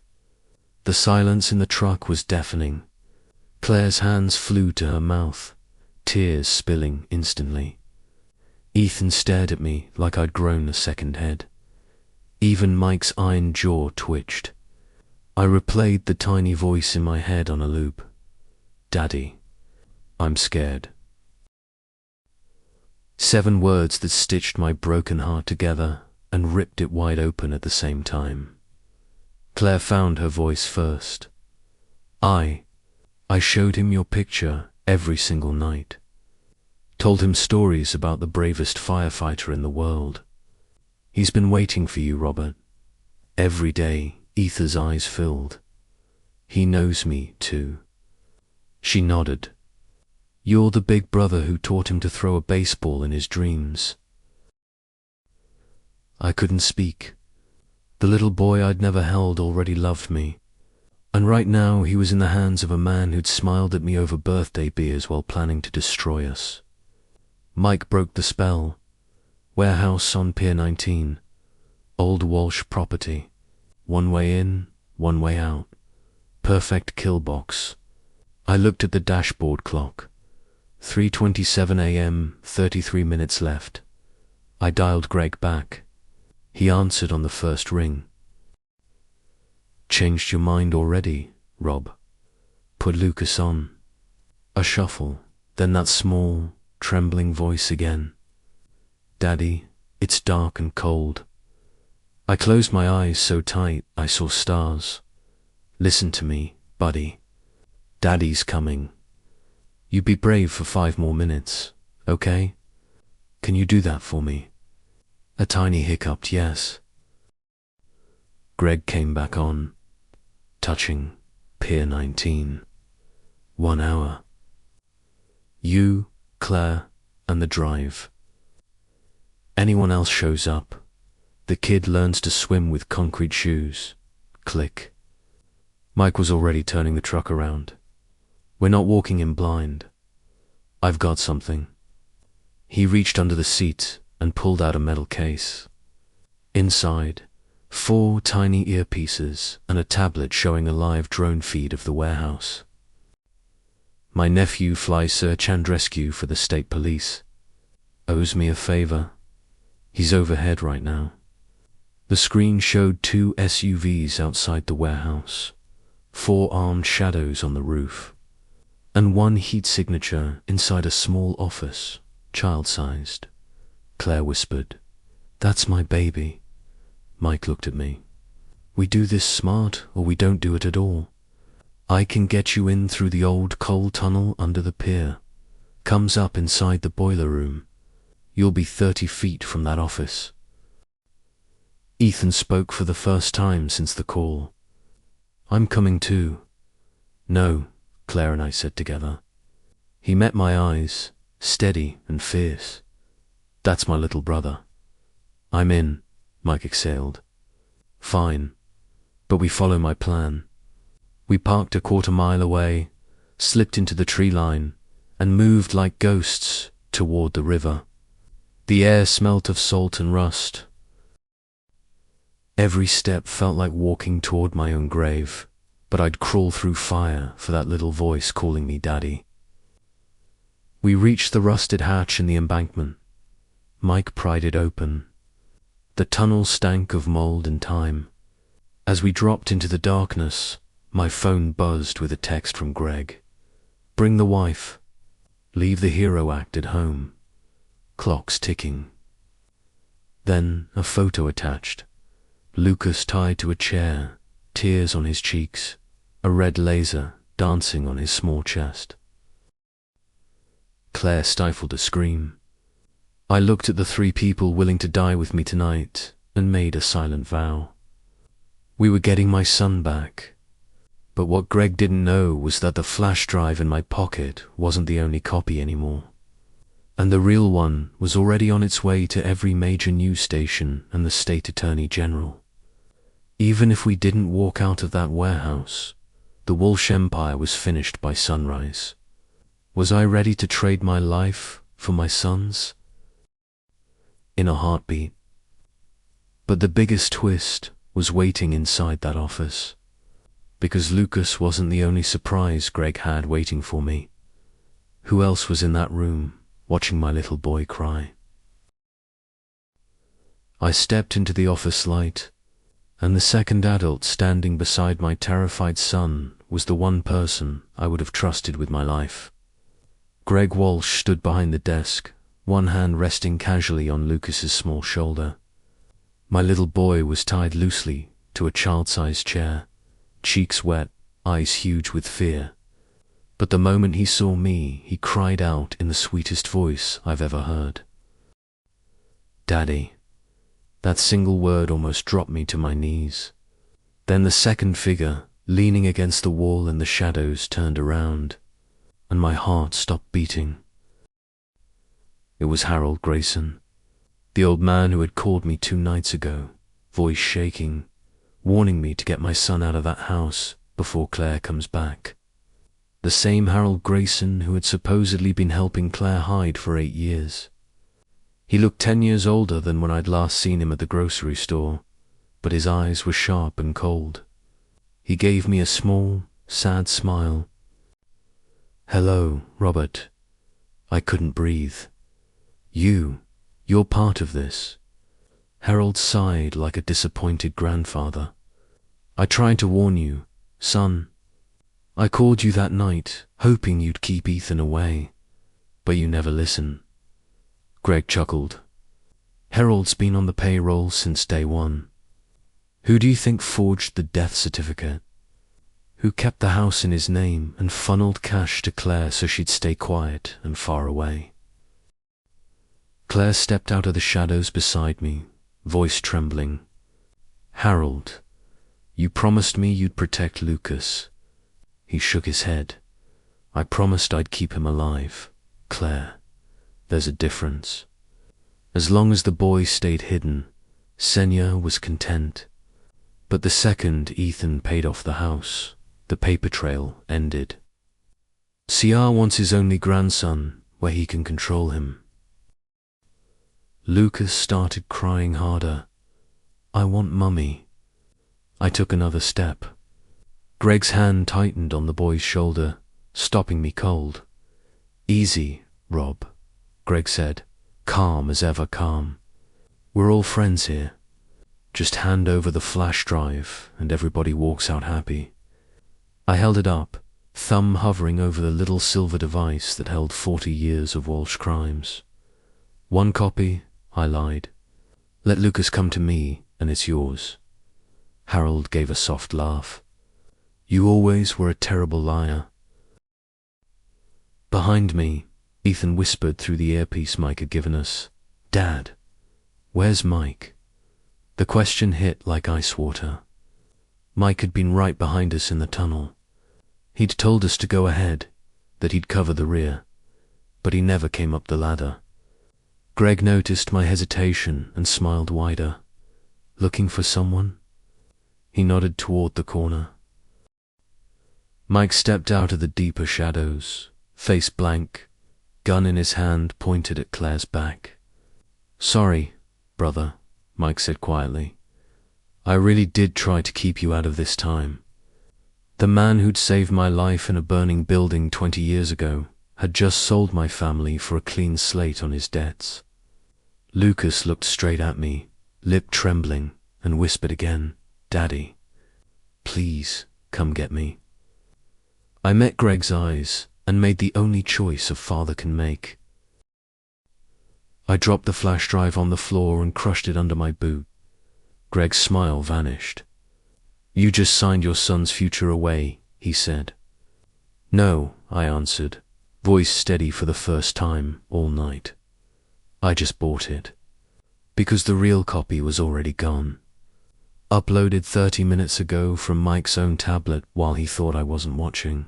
The silence in the truck was deafening. Claire's hands flew to her mouth, tears spilling instantly. Ethan stared at me like I'd grown a second head. Even Mike's iron jaw twitched. I replayed the tiny voice in my head on a loop. Daddy, I'm scared. 7 words that stitched my broken heart together and ripped it wide open at the same time. Claire found her voice first. I showed him your picture every single night. Told him stories about the bravest firefighter in the world. He's been waiting for you, Robert. Every day, Ether's eyes filled. He knows me, too. She nodded. You're the big brother who taught him to throw a baseball in his dreams. I couldn't speak. The little boy I'd never held already loved me. And right now he was in the hands of a man who'd smiled at me over birthday beers while planning to destroy us. Mike broke the spell. Warehouse on Pier 19. Old Walsh property. 1 way in, 1 way out. Perfect kill box. I looked at the dashboard clock. 3:27 a.m., 33 minutes left. I dialed Greg back. He answered on the first ring. Changed your mind already, Rob? Put Lucas on. A shuffle, then that small, trembling voice again. Daddy, it's dark and cold. I closed my eyes so tight I saw stars. Listen to me, buddy. Daddy's coming. You be brave for 5 more minutes, okay? Can you do that for me? A tiny hiccuped yes. Greg came back on. Touching Pier 19. 1 hour. You, Claire, and the drive. Anyone else shows up. The kid learns to swim with concrete shoes. Click. Mike was already turning the truck around. We're not walking in blind. I've got something. He reached under the seat and pulled out a metal case. Inside, 4 tiny earpieces and a tablet showing a live drone feed of the warehouse. My nephew flies search and rescue for the state police. Owes me a favor. He's overhead right now. The screen showed 2 SUVs outside the warehouse, 4 armed shadows on the roof, and 1 heat signature inside a small office, child-sized. Claire whispered, "That's my baby." Mike looked at me. "We do this smart or we don't do it at all. I can get you in through the old coal tunnel under the pier. Comes up inside the boiler room. You'll be 30 feet from that office. Ethan spoke for the first time since the call. I'm coming too. No, Claire and I said together. He met my eyes, steady and fierce. That's my little brother. I'm in, Mike exhaled. Fine, but we follow my plan. We parked a quarter-mile away, slipped into the tree line, and moved like ghosts toward the river. The air smelt of salt and rust. Every step felt like walking toward my own grave, but I'd crawl through fire for that little voice calling me Daddy. We reached the rusted hatch in the embankment. Mike pried it open. The tunnel stank of mold and time. As we dropped into the darkness, my phone buzzed with a text from Greg. Bring the wife. Leave the hero act at home. Clock's ticking. Then a photo attached. Lucas tied to a chair, tears on his cheeks, a red laser dancing on his small chest. Claire stifled a scream. I looked at the 3 people willing to die with me tonight and made a silent vow. We were getting my son back. But what Greg didn't know was that the flash drive in my pocket wasn't the only copy anymore. And the real one was already on its way to every major news station and the state attorney general. Even if we didn't walk out of that warehouse, the Walsh Empire was finished by sunrise. Was I ready to trade my life for my son's? In a heartbeat. But the biggest twist was waiting inside that office. Because Lucas wasn't the only surprise Greg had waiting for me. Who else was in that room, watching my little boy cry? I stepped into the office light, and the second adult standing beside my terrified son was the one person I would have trusted with my life. Greg Walsh stood behind the desk, one hand resting casually on Lucas's small shoulder. My little boy was tied loosely to a child-sized chair, cheeks wet, eyes huge with fear. But the moment he saw me, he cried out in the sweetest voice I've ever heard. Daddy. That single word almost dropped me to my knees. Then the second figure, leaning against the wall in the shadows, turned around, and my heart stopped beating. It was Harold Grayson, the old man who had called me 2 nights ago, voice shaking, warning me to get my son out of that house before Claire comes back. The same Harold Grayson who had supposedly been helping Claire hide for 8 years. He looked 10 years older than when I'd last seen him at the grocery store, but his eyes were sharp and cold. He gave me a small, sad smile. Hello, Robert. I couldn't breathe. You're part of this. Harold sighed like a disappointed grandfather. I tried to warn you, son. I called you that night, hoping you'd keep Ethan away, but you never listened. Greg chuckled. Harold's been on the payroll since day one. Who do you think forged the death certificate? Who kept the house in his name and funneled cash to Claire so she'd stay quiet and far away? Claire stepped out of the shadows beside me, voice trembling. Harold, you promised me you'd protect Lucas. He shook his head. I promised I'd keep him alive. Claire, there's a difference. As long as the boy stayed hidden, Senya was content. But the second Ethan paid off the house, the paper trail ended. CR wants his only grandson where he can control him. Lucas started crying harder. I want Mummy. I took another step. Greg's hand tightened on the boy's shoulder, stopping me cold. Easy, Rob, Greg said, calm as ever calm. We're all friends here. Just hand over the flash drive and everybody walks out happy. I held it up, thumb hovering over the little silver device that held 40 years of Walsh crimes. 1 copy, I lied. Let Lucas come to me and it's yours. Harold gave a soft laugh. You always were a terrible liar. Behind me, Ethan whispered through the earpiece Mike had given us, "Dad, where's Mike?" The question hit like ice water. Mike had been right behind us in the tunnel. He'd told us to go ahead, that he'd cover the rear, but he never came up the ladder. Greg noticed my hesitation and smiled wider. "Looking for someone?" He nodded toward the corner. Mike stepped out of the deeper shadows, face blank, gun in his hand pointed at Claire's back. "Sorry, brother," Mike said quietly. "I really did try to keep you out of this time." The man who'd saved my life in a burning building 20 years ago had just sold my family for a clean slate on his debts. Lucas looked straight at me, lip trembling, and whispered again, "Daddy, please come get me." I met Greg's eyes and made the only choice a father can make. I dropped the flash drive on the floor and crushed it under my boot. Greg's smile vanished. "You just signed your son's future away," he said. "No," I answered, voice steady for the first time all night. "I just bought it. Because the real copy was already gone. Uploaded 30 minutes ago from Mike's own tablet while he thought I wasn't watching.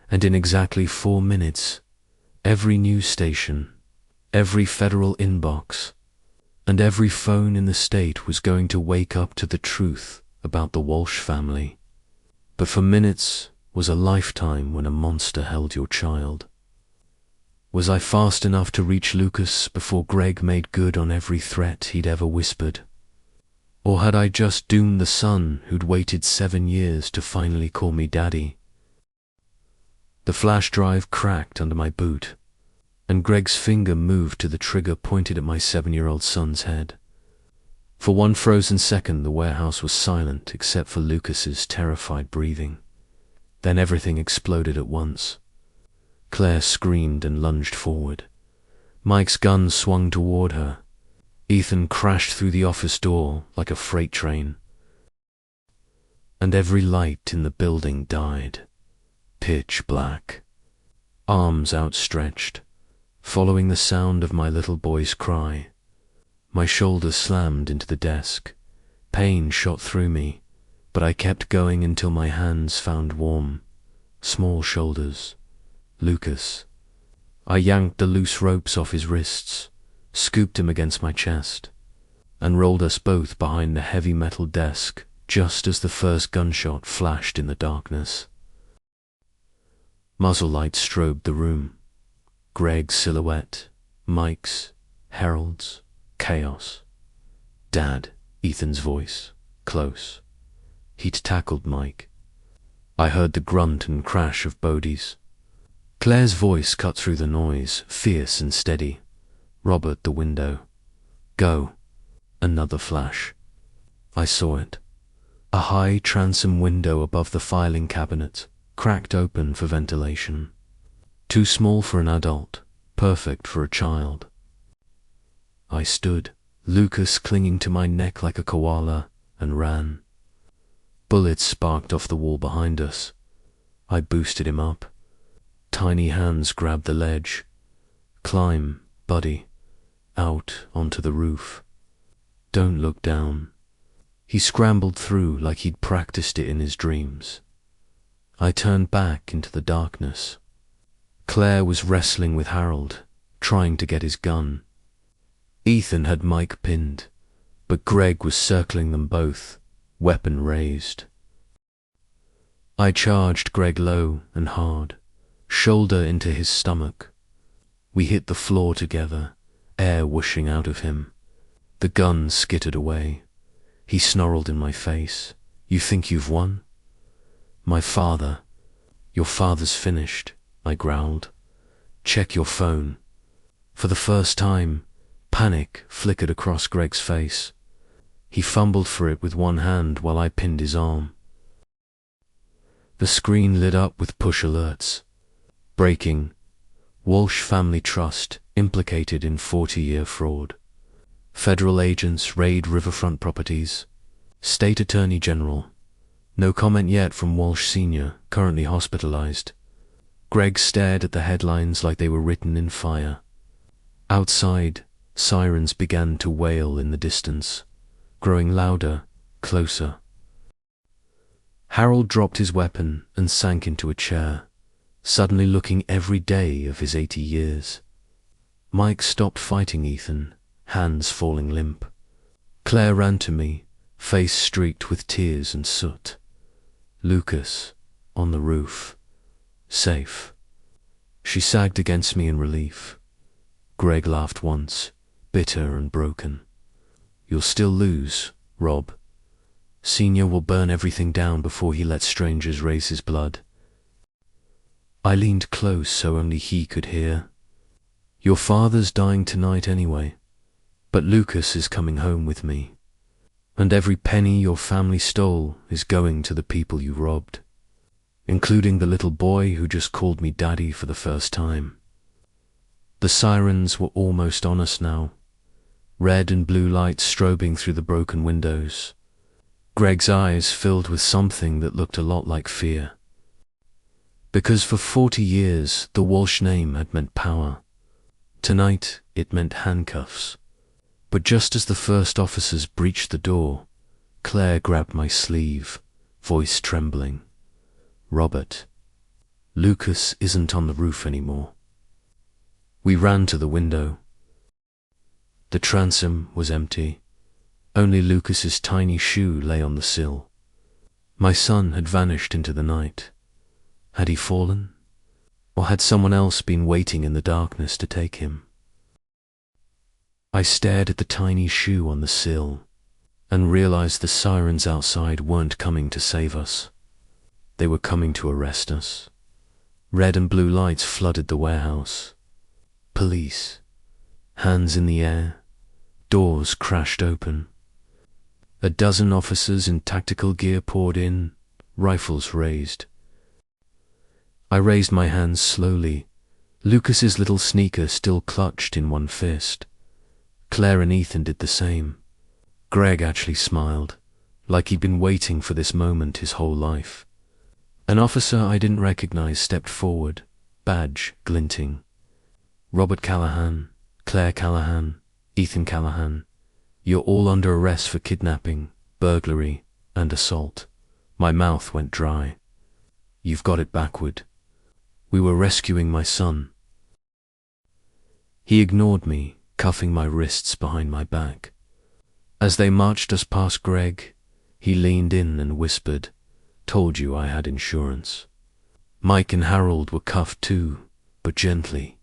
And in exactly 4 minutes, every news station, every federal inbox, and every phone in the state was going to wake up to the truth about the Walsh family. But for minutes was a lifetime when a monster held your child. Was I fast enough to reach Lucas before Greg made good on every threat he'd ever whispered? Or had I just doomed the son who'd waited 7 years to finally call me daddy? The flash drive cracked under my boot, and Greg's finger moved to the trigger pointed at my 7-year-old son's head. For one frozen second, the warehouse was silent except for Lucas's terrified breathing. Then everything exploded at once. Claire screamed and lunged forward. Mike's gun swung toward her. Ethan crashed through the office door like a freight train. And every light in the building died. Pitch black. Arms outstretched, following the sound of my little boy's cry. My shoulders slammed into the desk. Pain shot through me, but I kept going until my hands found warm, small shoulders. Lucas. I yanked the loose ropes off his wrists, scooped him against my chest, and rolled us both behind the heavy metal desk just as the first gunshot flashed in the darkness. Muzzle lights strobed the room. Greg's silhouette, Mike's, Harold's, chaos. "Dad," Ethan's voice, close. He'd tackled Mike. I heard the grunt and crash of Bodie's. Claire's voice cut through the noise, fierce and steady. "Robert, the window. Go." Another flash. I saw it. A high transom window above the filing cabinet, cracked open for ventilation. Too small for an adult, perfect for a child. I stood, Lucas clinging to my neck like a koala, and ran. Bullets sparked off the wall behind us. I boosted him up. Tiny hands grabbed the ledge. "Climb, buddy. Out onto the roof. Don't look down." He scrambled through like he'd practiced it in his dreams. I turned back into the darkness. Claire was wrestling with Harold, trying to get his gun. Ethan had Mike pinned, but Greg was circling them both, weapon raised. I charged Greg low and hard, shoulder into his stomach. We hit the floor together, air whooshing out of him. The gun skittered away. He snarled in my face. "You think you've won?" "My father. Your father's finished," I growled. "Check your phone." For the first time, panic flickered across Greg's face. He fumbled for it with one hand while I pinned his arm. The screen lit up with push alerts. Breaking. Walsh Family Trust implicated in 40-year fraud. Federal agents raid riverfront properties. State Attorney General. No comment yet from Walsh Sr., currently hospitalized. Greg stared at the headlines like they were written in fire. Outside, sirens began to wail in the distance, growing louder, closer. Harold dropped his weapon and sank into a chair, suddenly looking every day of his 80 years. Mike stopped fighting Ethan, hands falling limp. Claire ran to me, face streaked with tears and soot. Lucas, on the roof, safe. She sagged against me in relief. Greg laughed once, bitter and broken. You'll still lose, Rob. Senior will burn everything down before he lets strangers raise his blood. I leaned close so only he could hear. Your father's dying tonight anyway, but Lucas is coming home with me. And every penny your family stole is going to the people you robbed, including the little boy who just called me daddy for the first time. The sirens were almost on us now, red and blue lights strobing through the broken windows. Greg's eyes filled with something that looked a lot like fear. Because for 40 years the Walsh name had meant power. Tonight it meant handcuffs. But just as the first officers breached the door, Claire grabbed my sleeve, voice trembling. Robert, Lucas isn't on the roof anymore. We ran to the window. The transom was empty. Only Lucas's tiny shoe lay on the sill. My son had vanished into the night. Had he fallen? Or had someone else been waiting in the darkness to take him? I stared at the tiny shoe on the sill and realized the sirens outside weren't coming to save us. They were coming to arrest us. Red and blue lights flooded the warehouse. Police. Hands in the air. Doors crashed open. A dozen officers in tactical gear poured in, rifles raised. I raised my hands slowly, Lucas's little sneaker still clutched in one fist. Claire and Ethan did the same. Greg actually smiled, like he'd been waiting for this moment his whole life. An officer I didn't recognize stepped forward, badge glinting. Robert Callahan, Claire Callahan, Ethan Callahan, you're all under arrest for kidnapping, burglary, and assault. My mouth went dry. You've got it backward. We were rescuing my son. He ignored me, cuffing my wrists behind my back. As they marched us past Greg, he leaned in and whispered, "Told you I had insurance." Mike and Harold were cuffed too, but gently,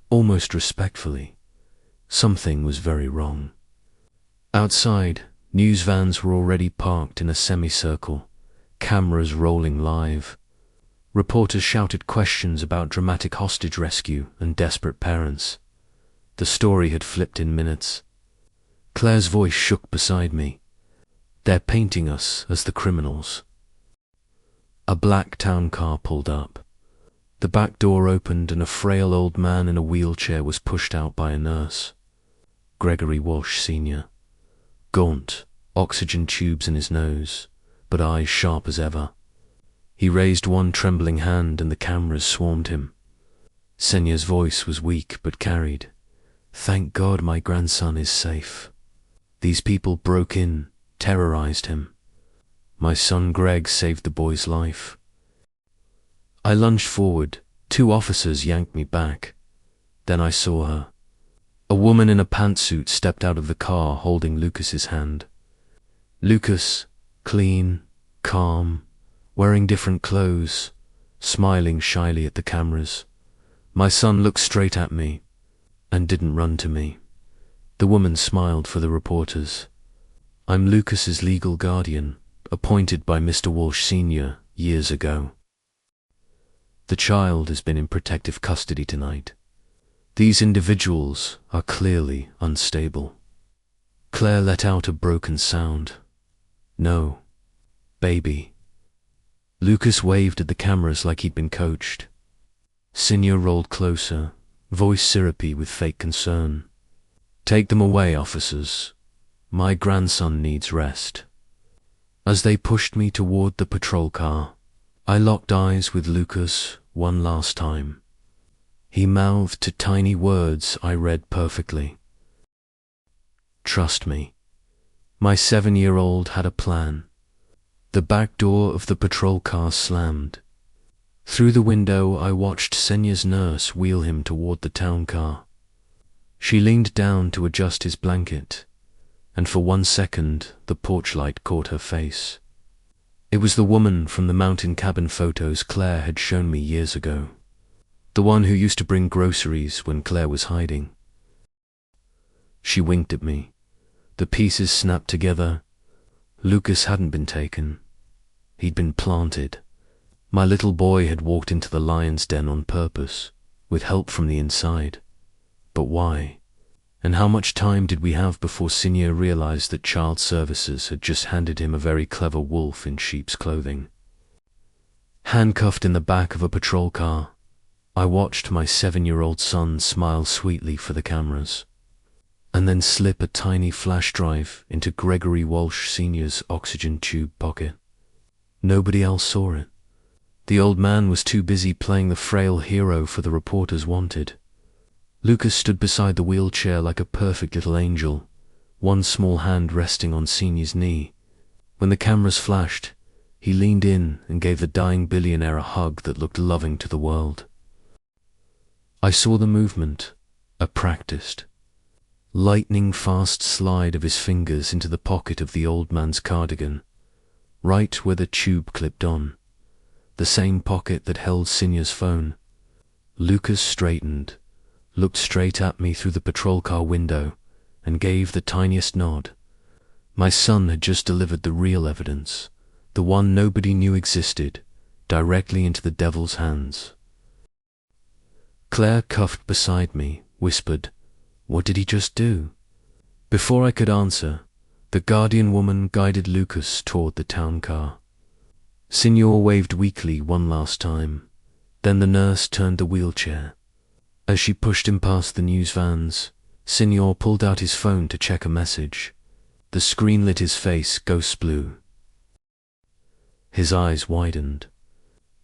almost respectfully. Something was very wrong. Outside, news vans were already parked in a semicircle, cameras rolling live. Reporters shouted questions about dramatic hostage rescue and desperate parents. The story had flipped in minutes. Claire's voice shook beside me. They're painting us as the criminals. A black town car pulled up. The back door opened and a frail old man in a wheelchair was pushed out by a nurse. Gregory Walsh Sr. Gaunt, oxygen tubes in his nose, but eyes sharp as ever. He raised one trembling hand and the cameras swarmed him. Senior's voice was weak but carried. Thank God my grandson is safe. These people broke in, terrorized him. My son Greg saved the boy's life. I lunged forward. 2 officers yanked me back. Then I saw her. A woman in a pantsuit stepped out of the car holding Lucas's hand. Lucas, clean, calm, wearing different clothes, smiling shyly at the cameras. My son looked straight at me and didn't run to me. The woman smiled for the reporters. I'm Lucas's legal guardian, appointed by Mr. Walsh Sr. years ago. The child has been in protective custody tonight. These individuals are clearly unstable. Claire let out a broken sound. No, baby. Lucas waved at the cameras like he'd been coached. Senior rolled closer, voice syrupy with fake concern. Take them away, officers. My grandson needs rest. As they pushed me toward the patrol car, I locked eyes with Lucas one last time. He mouthed tiny words I read perfectly. Trust me. My 7-year-old had a plan. The back door of the patrol car slammed. Through the window I watched Senya's nurse wheel him toward the town car. She leaned down to adjust his blanket, and for 1 second the porch light caught her face. It was the woman from the mountain cabin photos Claire had shown me years ago. The one who used to bring groceries when Claire was hiding. She winked at me. The pieces snapped together. Lucas hadn't been taken. He'd been planted. My little boy had walked into the lion's den on purpose, with help from the inside. But why? And how much time did we have before Senior realized that Child Services had just handed him a very clever wolf in sheep's clothing? Handcuffed in the back of a patrol car, I watched my 7-year-old son smile sweetly for the cameras, and then slip a tiny flash drive into Gregory Walsh Sr.'s oxygen tube pocket. Nobody else saw it. The old man was too busy playing the frail hero for the reporters wanted. Lucas stood beside the wheelchair like a perfect little angel, one small hand resting on Senior's knee. When the cameras flashed, he leaned in and gave the dying billionaire a hug that looked loving to the world. I saw the movement, a practiced, lightning-fast slide of his fingers into the pocket of the old man's cardigan, right where the tube clipped on, the same pocket that held Senior's phone. Lucas straightened, looked straight at me through the patrol car window, and gave the tiniest nod. My son had just delivered the real evidence, the one nobody knew existed, directly into the devil's hands. Claire, cuffed beside me, whispered, "What did he just do?" Before I could answer, the guardian woman guided Lucas toward the town car. Senior waved weakly one last time, then the nurse turned the wheelchair. As she pushed him past the news vans, Senior pulled out his phone to check a message. The screen lit his face ghost blue. His eyes widened.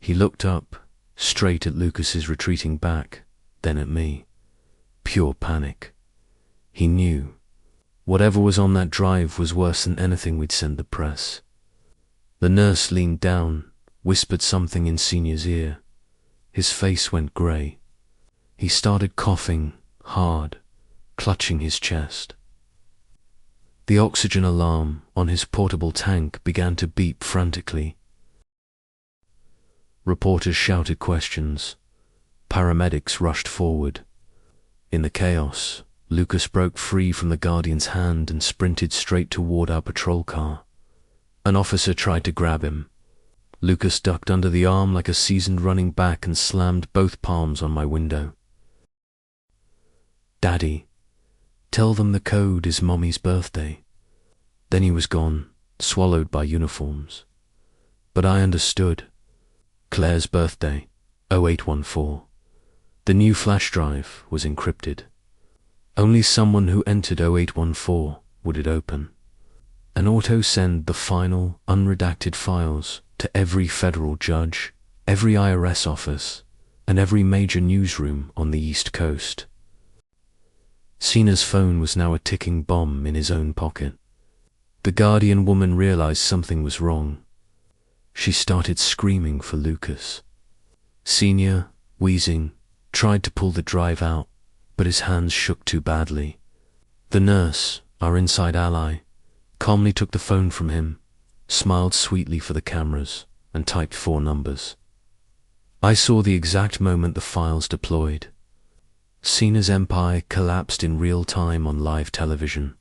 He looked up, straight at Lucas's retreating back, then at me. Pure panic. He knew. Whatever was on that drive was worse than anything we'd send the press. The nurse leaned down, whispered something in Senior's ear. His face went grey. He started coughing, hard, clutching his chest. The oxygen alarm on his portable tank began to beep frantically. Reporters shouted questions. Paramedics rushed forward. In the chaos, Lucas broke free from the guardian's hand and sprinted straight toward our patrol car. An officer tried to grab him. Lucas ducked under the arm like a seasoned running back and slammed both palms on my window. "Daddy, tell them the code is Mommy's birthday." Then he was gone, swallowed by uniforms. But I understood. Claire's birthday, 0814. The new flash drive was encrypted. Only someone who entered 0814 would it open, and auto-send the final, unredacted files to every federal judge, every IRS office, and every major newsroom on the East Coast. Sina's phone was now a ticking bomb in his own pocket. The guardian woman realized something was wrong. She started screaming for Lucas. Senior, wheezing, tried to pull the drive out, but his hands shook too badly. The nurse, our inside ally, calmly took the phone from him, smiled sweetly for the cameras, and typed 4 numbers. I saw the exact moment the files deployed. Sina's empire collapsed in real time on live television.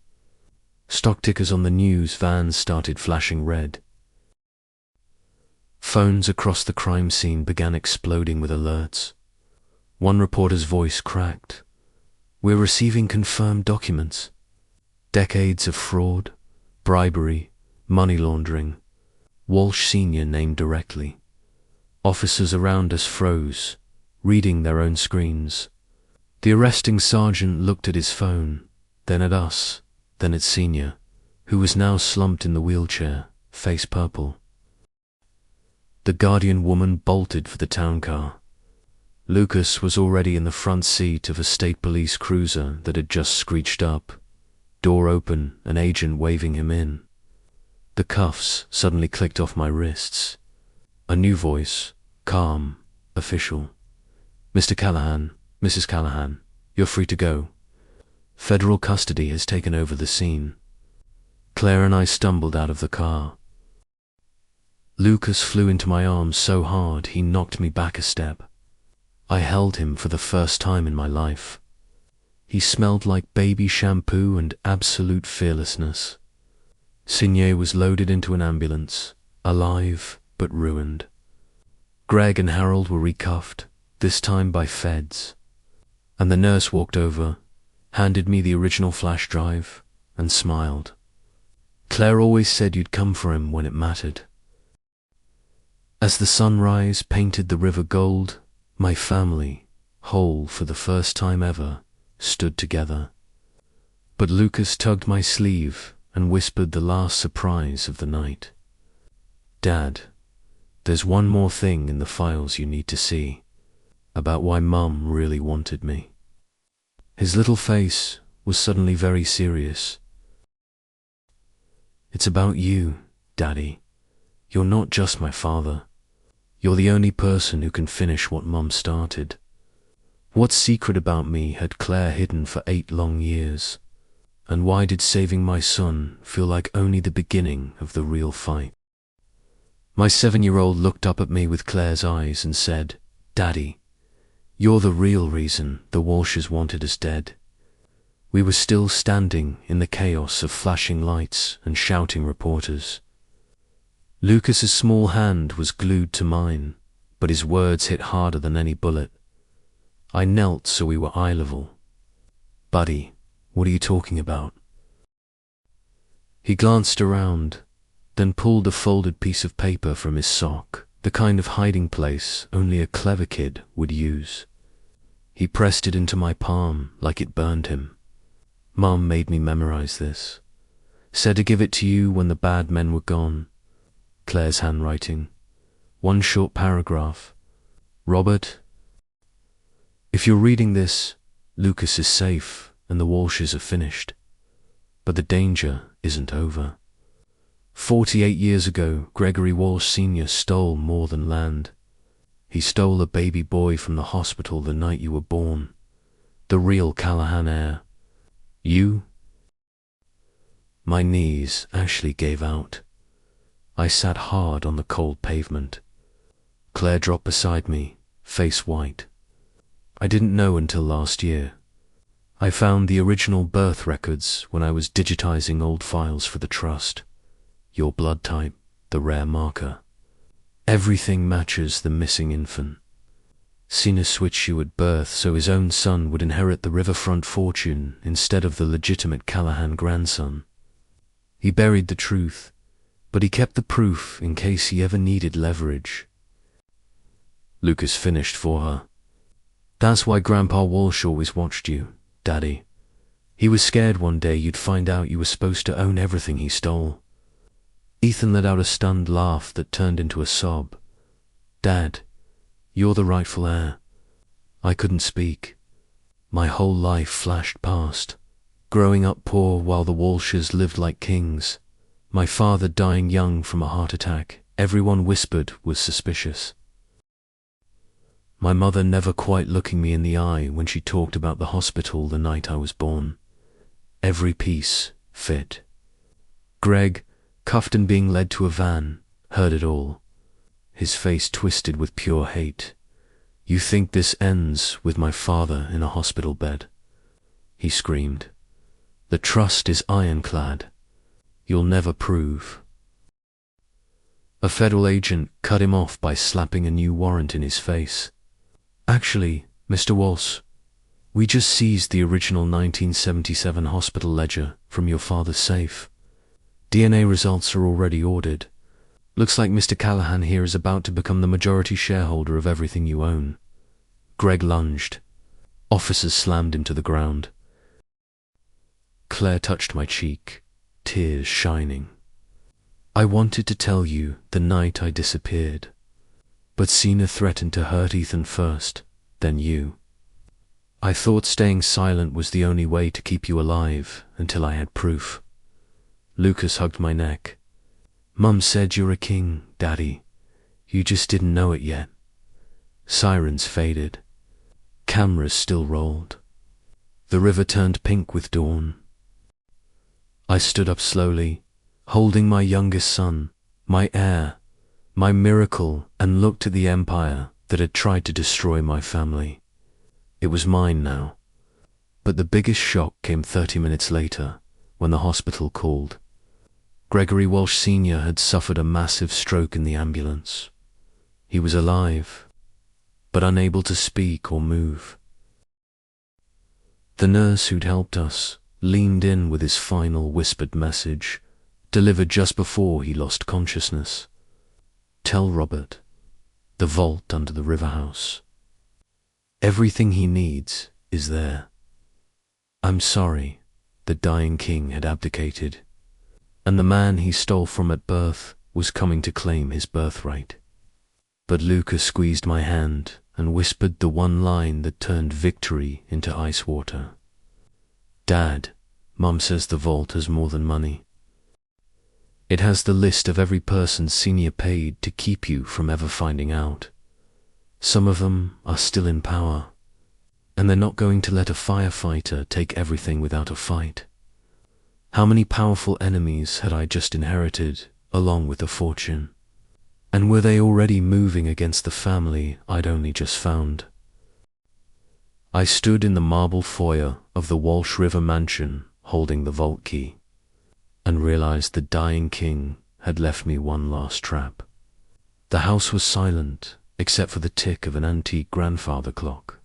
Stock tickers on the news vans started flashing red. Phones across the crime scene began exploding with alerts. One reporter's voice cracked. "We're receiving confirmed documents. Decades of fraud, bribery, money laundering. Walsh Sr. named directly." Officers around us froze, reading their own screens. The arresting sergeant looked at his phone, then at us, then at Senior, who was now slumped in the wheelchair, face purple. The guardian woman bolted for the town car. Lucas was already in the front seat of a state police cruiser that had just screeched up, door open, an agent waving him in. The cuffs suddenly clicked off my wrists. A new voice, calm, official. "Mr. Callahan, Mrs. Callahan, you're free to go. Federal custody has taken over the scene." Claire and I stumbled out of the car. Lucas flew into my arms so hard he knocked me back a step. I held him for the first time in my life. He smelled like baby shampoo and absolute fearlessness. Signet was loaded into an ambulance, alive but ruined. Greg and Harold were recuffed, this time by feds. And the nurse walked over, handed me the original flash drive, and smiled. "Claire always said you'd come for him when it mattered." As the sunrise painted the river gold, my family, whole for the first time ever, stood together. But Lucas tugged my sleeve and whispered the last surprise of the night. "Dad, there's one more thing in the files you need to see, about why Mum really wanted me." His little face was suddenly very serious. "It's about you, Daddy. You're not just my father. You're the only person who can finish what Mum started. What secret about me had Claire hidden for 8 long years? And why did saving my son feel like only the beginning of the real fight?" My 7-year-old looked up at me with Claire's eyes and said, "Daddy, you're the real reason the Walshes wanted us dead." We were still standing in the chaos of flashing lights and shouting reporters. Lucas's small hand was glued to mine, but his words hit harder than any bullet. I knelt so we were eye level. "Buddy, what are you talking about?" He glanced around, then pulled a folded piece of paper from his sock, the kind of hiding place only a clever kid would use. He pressed it into my palm like it burned him. "Mum made me memorize this. Said to give it to you when the bad men were gone." Claire's handwriting. One short paragraph. "Robert, if you're reading this, Lucas is safe and the Walshes are finished. But the danger isn't over. 48 years ago, Gregory Walsh Sr. stole more than land. He stole a baby boy from the hospital the night you were born. The real Callahan heir. You?" My knees actually gave out. I sat hard on the cold pavement. Claire dropped beside me, face white. "I didn't know until last year. I found the original birth records when I was digitizing old files for the trust. Your blood type, the rare marker. Everything matches the missing infant. Cena switched you at birth so his own son would inherit the riverfront fortune instead of the legitimate Callahan grandson. He buried the truth, but he kept the proof in case he ever needed leverage." Lucas finished for her. "That's why Grandpa Walsh always watched you, Daddy. He was scared one day you'd find out you were supposed to own everything he stole." Ethan let out a stunned laugh that turned into a sob. "Dad, you're the rightful heir." I couldn't speak. My whole life flashed past. Growing up poor while the Walshes lived like kings. My father dying young from a heart attack. Everyone whispered was suspicious. My mother never quite looking me in the eye when she talked about the hospital the night I was born. Every piece fit. Greg, cuffed and being led to a van, heard it all. His face twisted with pure hate. "You think this ends with my father in a hospital bed?" he screamed. "The trust is ironclad. You'll never prove." A federal agent cut him off by slapping a new warrant in his face. "Actually, Mr. Walsh, we just seized the original 1977 hospital ledger from your father's safe. DNA results are already ordered. Looks like Mr. Callahan here is about to become the majority shareholder of everything you own." Greg lunged. Officers slammed him to the ground. Claire touched my cheek, tears shining. "I wanted to tell you the night I disappeared, but Cena threatened to hurt Ethan first, then you. I thought staying silent was the only way to keep you alive until I had proof. Lucas hugged my neck. Mum said you're a king, Daddy. You just didn't know it yet. Sirens faded. Cameras still rolled. The river turned pink with dawn. I stood up slowly, holding my youngest son, my heir, my miracle, and looked at the empire that had tried to destroy my family. It was mine now. But the biggest shock came 30 minutes later, when the hospital called. Gregory Walsh Sr. had suffered a massive stroke in the ambulance. He was alive, but unable to speak or move. The nurse who'd helped us leaned in with his final whispered message, delivered just before he lost consciousness. Tell Robert, the vault under the river house. Everything he needs is there. I'm sorry, the dying king had abdicated, and the man he stole from at birth was coming to claim his birthright. But Lucas squeezed my hand and whispered the one line that turned victory into ice water. Dad, Mum says the vault has more than money. It has the list of every person Senior paid to keep you from ever finding out. Some of them are still in power, and they're not going to let a firefighter take everything without a fight. How many powerful enemies had I just inherited, along with the fortune? And were they already moving against the family I'd only just found? I stood in the marble foyer of the Walsh River mansion, holding the vault key, and realized the dying king had left me one last trap. The house was silent, except for the tick of an antique grandfather clock.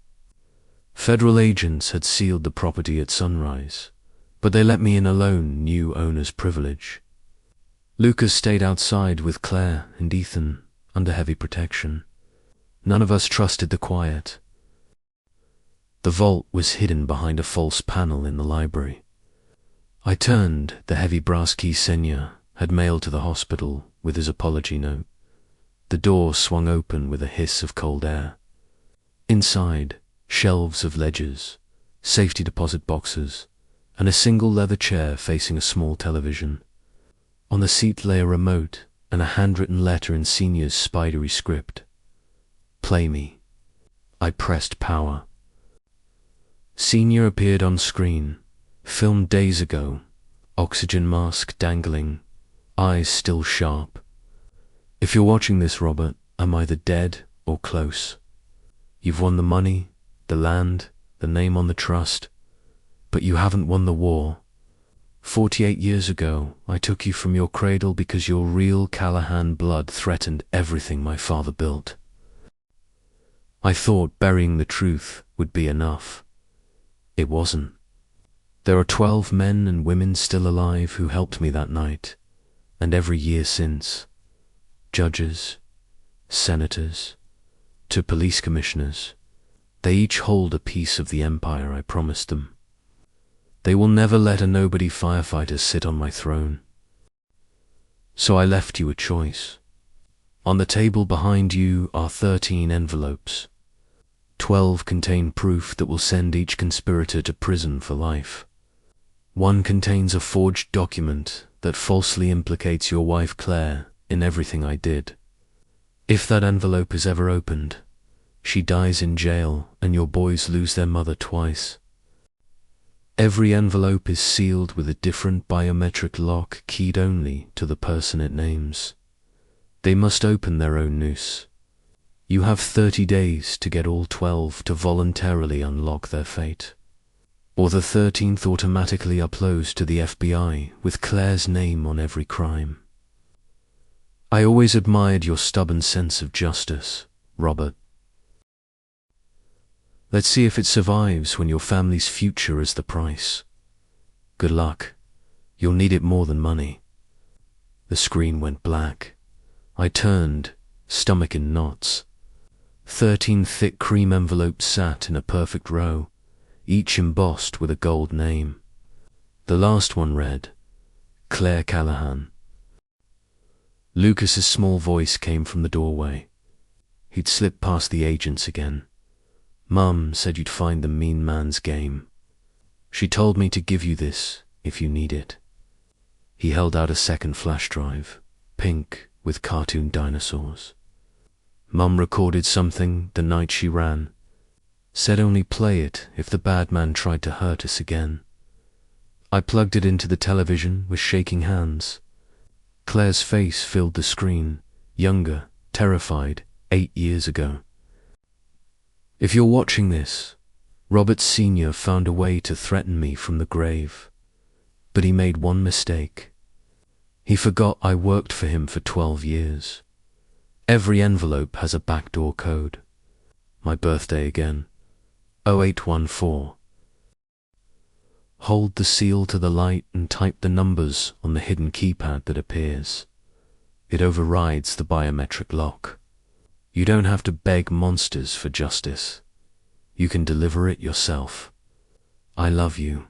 Federal agents had sealed the property at sunrise, but they let me in alone, new owner's privilege. Lucas stayed outside with Claire and Ethan, under heavy protection. None of us trusted the quiet. The vault was hidden behind a false panel in the library. I turned the heavy brass key Senior had mailed to the hospital with his apology note. The door swung open with a hiss of cold air. Inside, shelves of ledgers, safety deposit boxes, and a single leather chair facing a small television. On the seat lay a remote and a handwritten letter in Senior's spidery script. Play me. I pressed power. Senior appeared on screen, filmed days ago, oxygen mask dangling, eyes still sharp. If you're watching this, Robert, I'm either dead or close. You've won the money, the land, the name on the trust, but you haven't won the war. 48 years ago, I took you from your cradle because your real Callahan blood threatened everything my father built. I thought burying the truth would be enough. It wasn't. There are 12 men and women still alive who helped me that night, and every year since. Judges, senators, to police commissioners. They each hold a piece of the empire I promised them. They will never let a nobody firefighter sit on my throne. So I left you a choice. On the table behind you are 13 envelopes. 12 contain proof that will send each conspirator to prison for life. One contains a forged document that falsely implicates your wife Claire in everything I did. If that envelope is ever opened, she dies in jail and your boys lose their mother twice. Every envelope is sealed with a different biometric lock keyed only to the person it names. They must open their own noose. You have 30 days to get all 12 to voluntarily unlock their fate, or the 13th automatically uploads to the FBI with Claire's name on every crime. I always admired your stubborn sense of justice, Robert. Let's see if it survives when your family's future is the price. Good luck. You'll need it more than money. The screen went black. I turned, stomach in knots. 13 thick cream envelopes sat in a perfect row, each embossed with a gold name. The last one read, Claire Callahan. Lucas's small voice came from the doorway. He'd slipped past the agents again. Mum said you'd find the mean man's game. She told me to give you this if you need it. He held out a second flash drive, pink with cartoon dinosaurs. Mum recorded something the night she ran. Said only play it if the bad man tried to hurt us again. I plugged it into the television with shaking hands. Claire's face filled the screen, younger, terrified, 8 years ago. If you're watching this, Robert Sr. found a way to threaten me from the grave. But he made one mistake. He forgot I worked for him for 12 years. Every envelope has a backdoor code. My birthday again. 0814. Hold the seal to the light and type the numbers on the hidden keypad that appears. It overrides the biometric lock. You don't have to beg monsters for justice. You can deliver it yourself. I love you.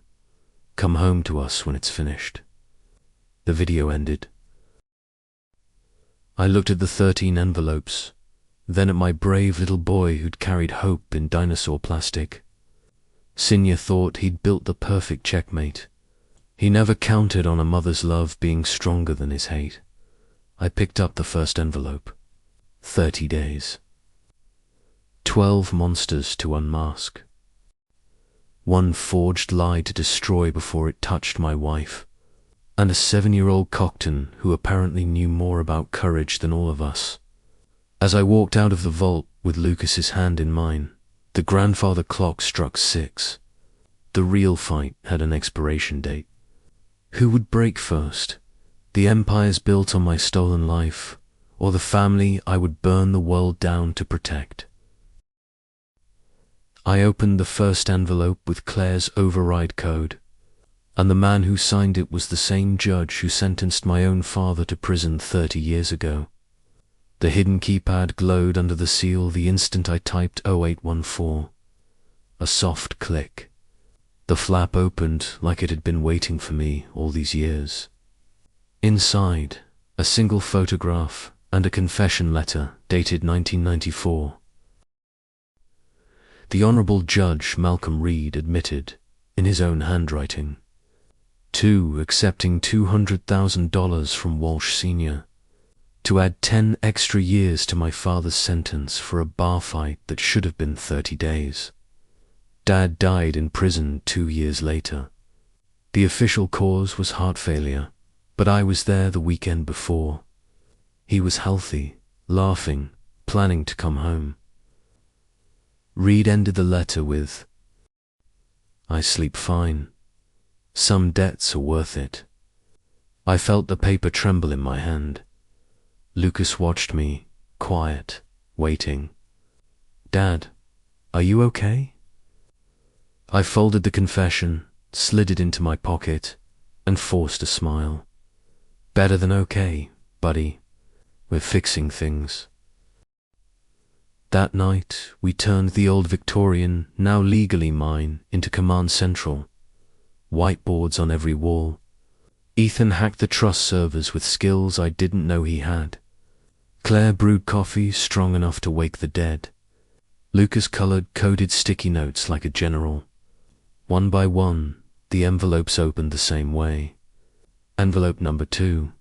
Come home to us when it's finished. The video ended. I looked at the 13 envelopes, then at my brave little boy who'd carried hope in dinosaur plastic. Senior thought he'd built the perfect checkmate. He never counted on a mother's love being stronger than his hate. I picked up the first envelope. 30 days. 12 monsters to unmask. One forged lie to destroy before it touched my wife, and a 7-year-old Cockton who apparently knew more about courage than all of us. As I walked out of the vault with Lucas's hand in mine, the grandfather clock struck 6. The real fight had an expiration date. Who would break first? The empires built on my stolen life, or the family I would burn the world down to protect? I opened the first envelope with Claire's override code, and the man who signed it was the same judge who sentenced my own father to prison 30 years ago. The hidden keypad glowed under the seal the instant I typed 0814. A soft click. The flap opened like it had been waiting for me all these years. Inside, a single photograph and a confession letter dated 1994. The Honorable Judge Malcolm Reed admitted, in his own handwriting, to accepting $200,000 from Walsh Sr. to add 10 extra years to my father's sentence for a bar fight that should have been 30 days. Dad died in prison 2 years later. The official cause was heart failure, but I was there the weekend before. He was healthy, laughing, planning to come home. Reed ended the letter with, "I sleep fine. Some debts are worth it." I felt the paper tremble in my hand. Lucas watched me, quiet, waiting. "Dad, are you okay?" I folded the confession, slid it into my pocket, and forced a smile. "Better than okay, buddy. We're fixing things." That night, we turned the old Victorian, now legally mine, into Command Central. Whiteboards on every wall. Ethan hacked the trust servers with skills I didn't know he had. Claire brewed coffee strong enough to wake the dead. Lucas colored coded sticky notes like a general. One by one, the envelopes opened the same way. Envelope number 2.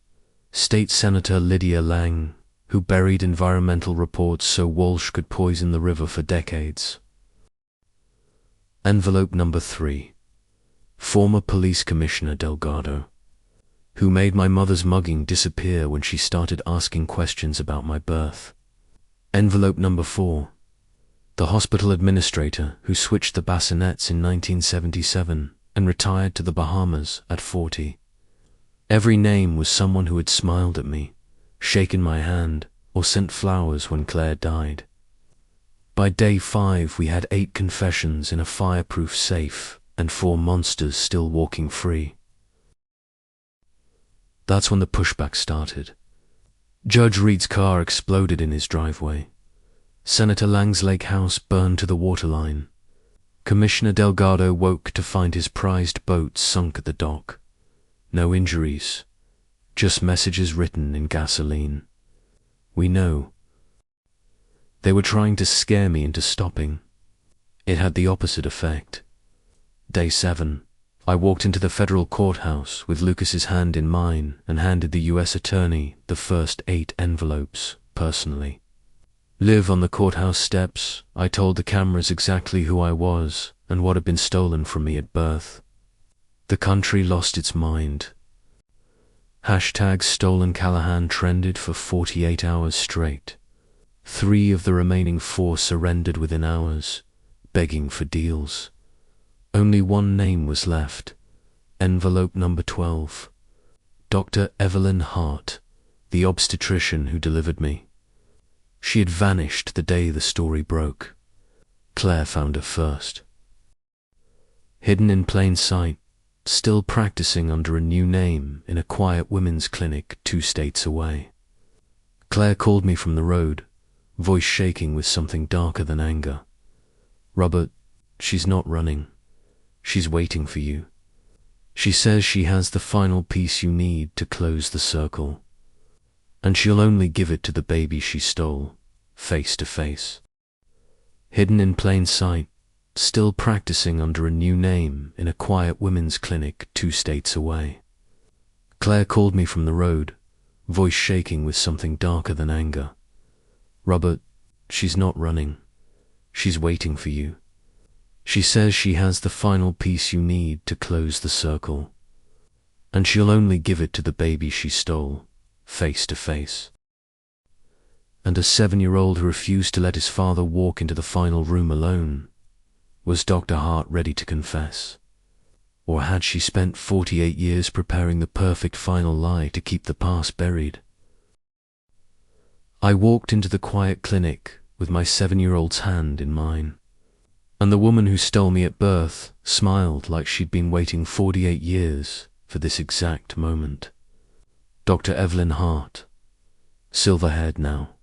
State Senator Lydia Lang, who buried environmental reports so Walsh could poison the river for decades. Envelope number 3. Former Police Commissioner Delgado, who made my mother's mugging disappear when she started asking questions about my birth. Envelope number 4. The hospital administrator who switched the bassinets in 1977 and retired to the Bahamas at 40. Every name was someone who had smiled at me, shaken my hand, or sent flowers when Claire died. By day 5, we had 8 confessions in a fireproof safe and 4 monsters still walking free. That's when the pushback started. Judge Reed's car exploded in his driveway. Senator Lang's lake house burned to the waterline. Commissioner Delgado woke to find his prized boat sunk at the dock. No injuries, just messages written in gasoline. "We know." They were trying to scare me into stopping. It had the opposite effect. Day 7. I walked into the federal courthouse with Lucas's hand in mine and handed the U.S. attorney the first 8 envelopes, personally. Live on the courthouse steps, I told the cameras exactly who I was and what had been stolen from me at birth. The country lost its mind. Hashtag Stolen Callahan trended for 48 hours straight. 3 of the remaining 4 surrendered within hours, begging for deals. Only one name was left. Envelope number 12. Dr. Evelyn Hart, the obstetrician who delivered me. She had vanished the day the story broke. Claire found her first. Hidden in plain sight, still practicing under a new name in a quiet women's clinic 2 states away. Claire called me from the road, voice shaking with something darker than anger. Robert, she's not running. She's waiting for you. She says she has the final piece you need to close the circle. And she'll only give it to the baby she stole, face to face. Hidden in plain sight, still practicing under a new name in a quiet women's clinic 2 states away. Claire called me from the road, voice shaking with something darker than anger. Robert, she's not running. She's waiting for you. She says she has the final piece you need to close the circle. And she'll only give it to the baby she stole, face to face. And a 7-year-old who refused to let his father walk into the final room alone. Was Dr. Hart ready to confess? Or had she spent 48 years preparing the perfect final lie to keep the past buried? I walked into the quiet clinic with my 7-year-old's hand in mine. And the woman who stole me at birth smiled like she'd been waiting 48 years for this exact moment. Dr. Evelyn Hart, silver-haired now,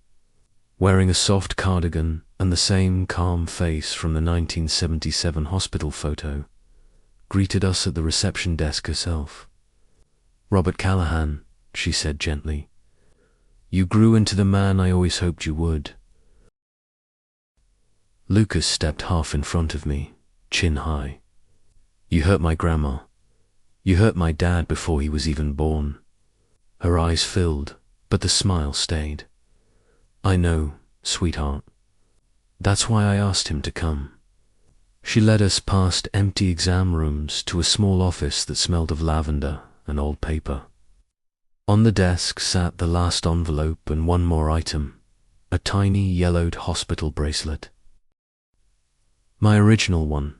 wearing a soft cardigan and the same calm face from the 1977 hospital photo, greeted us at the reception desk herself. Robert Callahan, she said gently, you grew into the man I always hoped you would. Lucas stepped half in front of me, chin high. You hurt my grandma. You hurt my dad before he was even born. Her eyes filled, but the smile stayed. I know, sweetheart. That's why I asked him to come. She led us past empty exam rooms to a small office that smelled of lavender and old paper. On the desk sat the last envelope and one more item, a tiny yellowed hospital bracelet. My original one.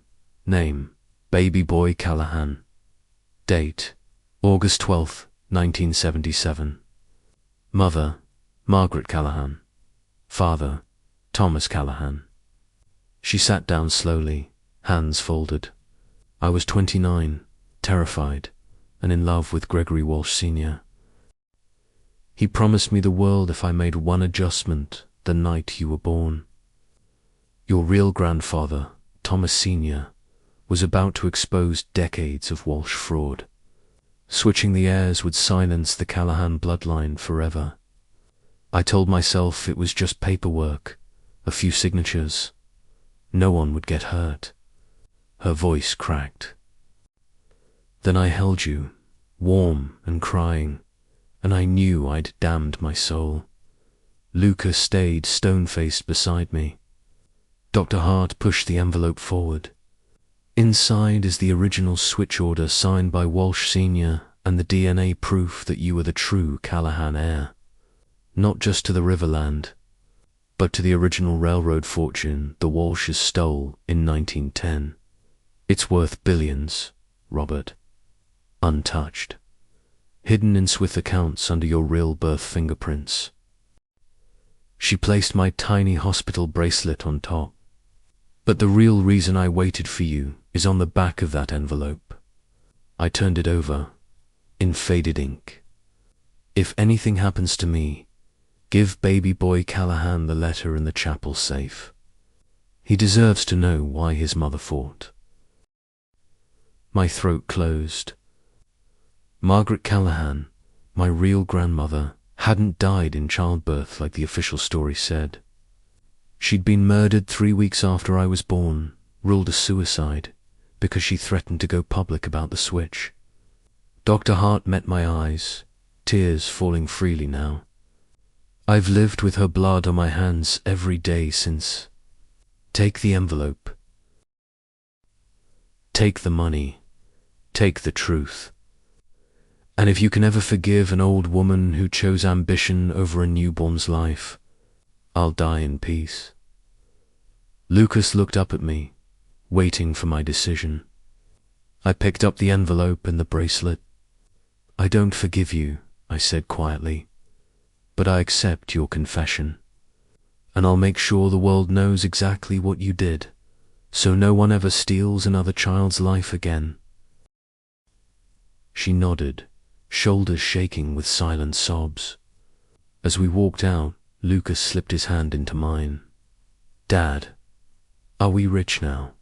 Name, Baby Boy Callahan. Date, August 12th, 1977. Mother, Margaret Callahan. Father, Thomas Callahan. She sat down slowly, hands folded. I was 29, terrified, and in love with Gregory Walsh Sr. He promised me the world if I made one adjustment the night you were born. Your real grandfather, Thomas Sr., was about to expose decades of Walsh fraud. Switching the heirs would silence the Callahan bloodline forever. I told myself it was just paperwork, a few signatures. No one would get hurt. Her voice cracked. Then I held you, warm and crying, and I knew I'd damned my soul. Lucas stayed stone-faced beside me. Dr. Hart pushed the envelope forward. Inside is the original switch order signed by Walsh Sr. and the DNA proof that you were the true Callahan heir. Not just to the Riverland, but to the original railroad fortune the Walshes stole in 1910. It's worth billions, Robert. Untouched. Hidden in Swift accounts under your real birth fingerprints. She placed my tiny hospital bracelet on top. But the real reason I waited for you is on the back of that envelope. I turned it over, in faded ink. If anything happens to me, give baby boy Callahan the letter in the chapel safe. He deserves to know why his mother fought. My throat closed. Margaret Callahan, my real grandmother, hadn't died in childbirth like the official story said. She'd been murdered 3 weeks after I was born, ruled a suicide because she threatened to go public about the switch. Dr. Hart met my eyes, tears falling freely now. I've lived with her blood on my hands every day since. Take the envelope. Take the money. Take the truth. And if you can ever forgive an old woman who chose ambition over a newborn's life, I'll die in peace. Lucas looked up at me, waiting for my decision. I picked up the envelope and the bracelet. I don't forgive you, I said quietly, but I accept your confession. And I'll make sure the world knows exactly what you did, so no one ever steals another child's life again. She nodded, shoulders shaking with silent sobs. As we walked out, Lucas slipped his hand into mine. Dad, are we rich now?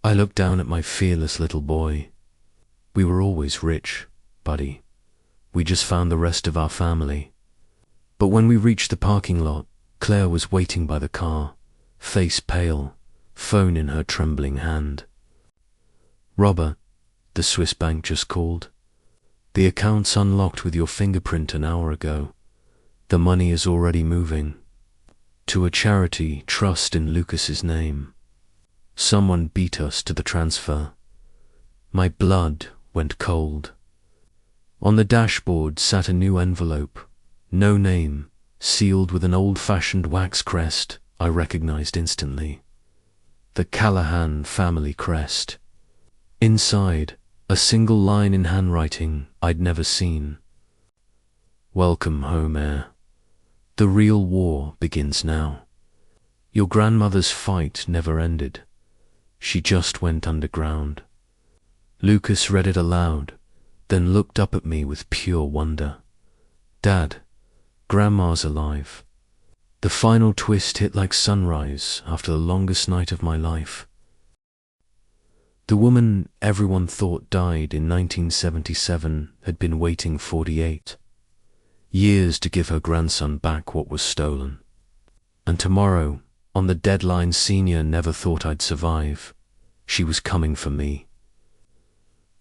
I looked down at my fearless little boy. We were always rich, buddy. We just found the rest of our family. But when we reached the parking lot, Claire was waiting by the car, face pale, phone in her trembling hand. Robert, the Swiss bank just called. The account's unlocked with your fingerprint an hour ago. The money is already moving. To a charity trust in Lucas's name. Someone beat us to the transfer. My blood went cold. On the dashboard sat a new envelope, no name, sealed with an old-fashioned wax crest I recognized instantly. The Callahan family crest. Inside, a single line in handwriting I'd never seen. Welcome home, heir. The real war begins now. Your grandmother's fight never ended. She just went underground. Lucas read it aloud, then looked up at me with pure wonder. Dad, Grandma's alive. The final twist hit like sunrise after the longest night of my life. The woman everyone thought died in 1977 had been waiting 48 years to give her grandson back what was stolen. And tomorrow, on the deadline Senior never thought I'd survive, she was coming for me.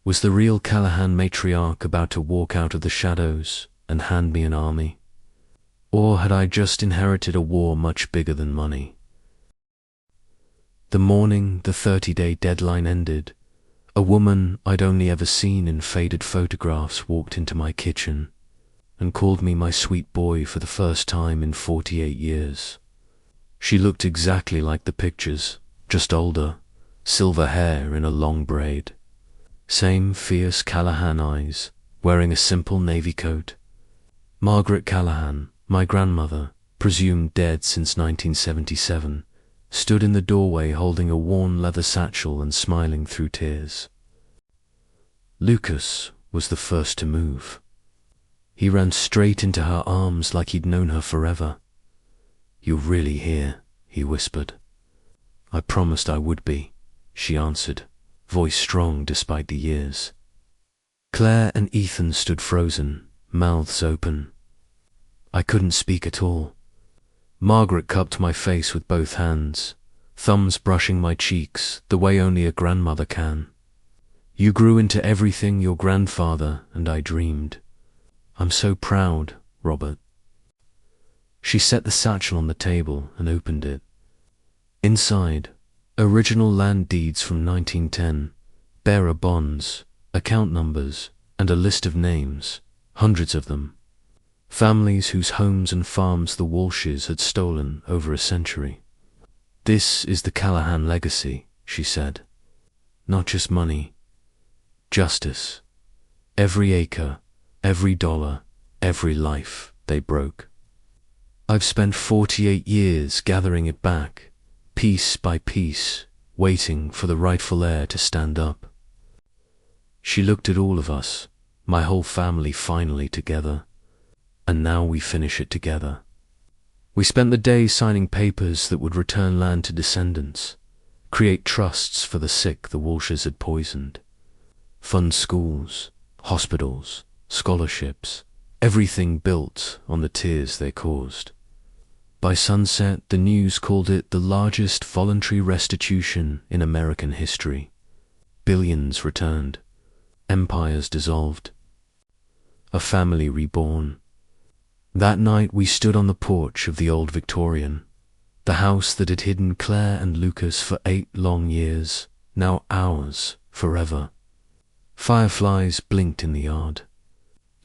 Was the real Callahan matriarch about to walk out of the shadows and hand me an army? Or had I just inherited a war much bigger than money? The morning the 30-day deadline ended, a woman I'd only ever seen in faded photographs walked into my kitchen and called me my sweet boy for the first time in 48 years. She looked exactly like the pictures, just older, silver hair in a long braid. Same fierce Callahan eyes, wearing a simple navy coat. Margaret Callahan, my grandmother, presumed dead since 1977, stood in the doorway holding a worn leather satchel and smiling through tears. Lucas was the first to move. He ran straight into her arms like he'd known her forever. You're really here, he whispered. I promised I would be, she answered, voice strong despite the years. Claire and Ethan stood frozen, mouths open. I couldn't speak at all. Margaret cupped my face with both hands, thumbs brushing my cheeks the way only a grandmother can. You grew into everything your grandfather and I dreamed. I'm so proud, Robert. She set the satchel on the table and opened it. Inside, original land deeds from 1910, bearer bonds, account numbers, and a list of names, hundreds of them. Families whose homes and farms the Walshes had stolen over a century. This is the Callahan legacy, she said. Not just money. Justice. Every acre, every dollar, every life they broke. I've spent 48 years gathering it back, piece by piece, waiting for the rightful heir to stand up. She looked at all of us, my whole family finally together, and now we finish it together. We spent the day signing papers that would return land to descendants, create trusts for the sick the Walshes had poisoned, fund schools, hospitals, scholarships, everything built on the tears they caused. By sunset, the news called it the largest voluntary restitution in American history. Billions returned. Empires dissolved. A family reborn. That night we stood on the porch of the old Victorian, the house that had hidden Claire and Lucas for 8 long years, now ours forever. Fireflies blinked in the yard.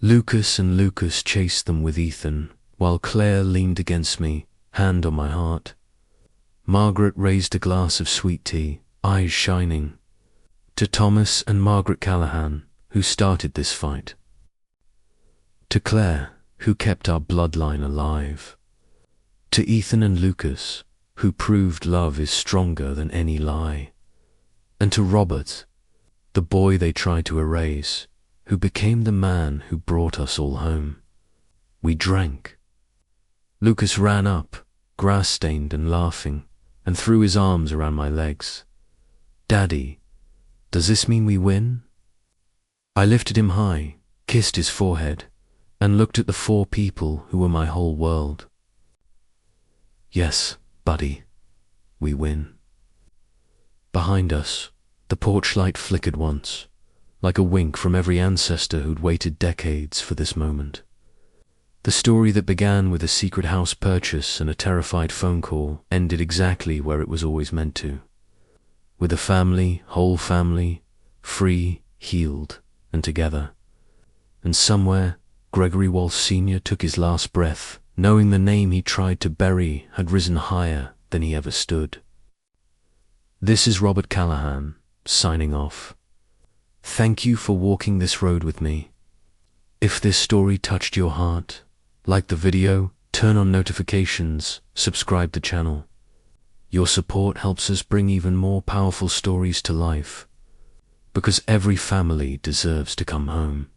Lucas chased them with Ethan, while Claire leaned against me, hand on my heart. Margaret raised a glass of sweet tea, eyes shining. To Thomas and Margaret Callahan, who started this fight. To Claire, who kept our bloodline alive. To Ethan and Lucas, who proved love is stronger than any lie. And to Robert, the boy they tried to erase, who became the man who brought us all home. We drank. Lucas ran up, grass-stained and laughing, and threw his arms around my legs. "Daddy, does this mean we win?" I lifted him high, kissed his forehead, and looked at the 4 people who were my whole world. "Yes, buddy, we win." Behind us, the porch light flickered once, like a wink from every ancestor who'd waited decades for this moment. The story that began with a secret house purchase and a terrified phone call ended exactly where it was always meant to. With a family, whole family, free, healed, and together. And somewhere, Gregory Walsh Sr. took his last breath, knowing the name he tried to bury had risen higher than he ever stood. This is Robert Callahan, signing off. Thank you for walking this road with me. If this story touched your heart, like the video, turn on notifications, subscribe to the channel. Your support helps us bring even more powerful stories to life, because every family deserves to come home.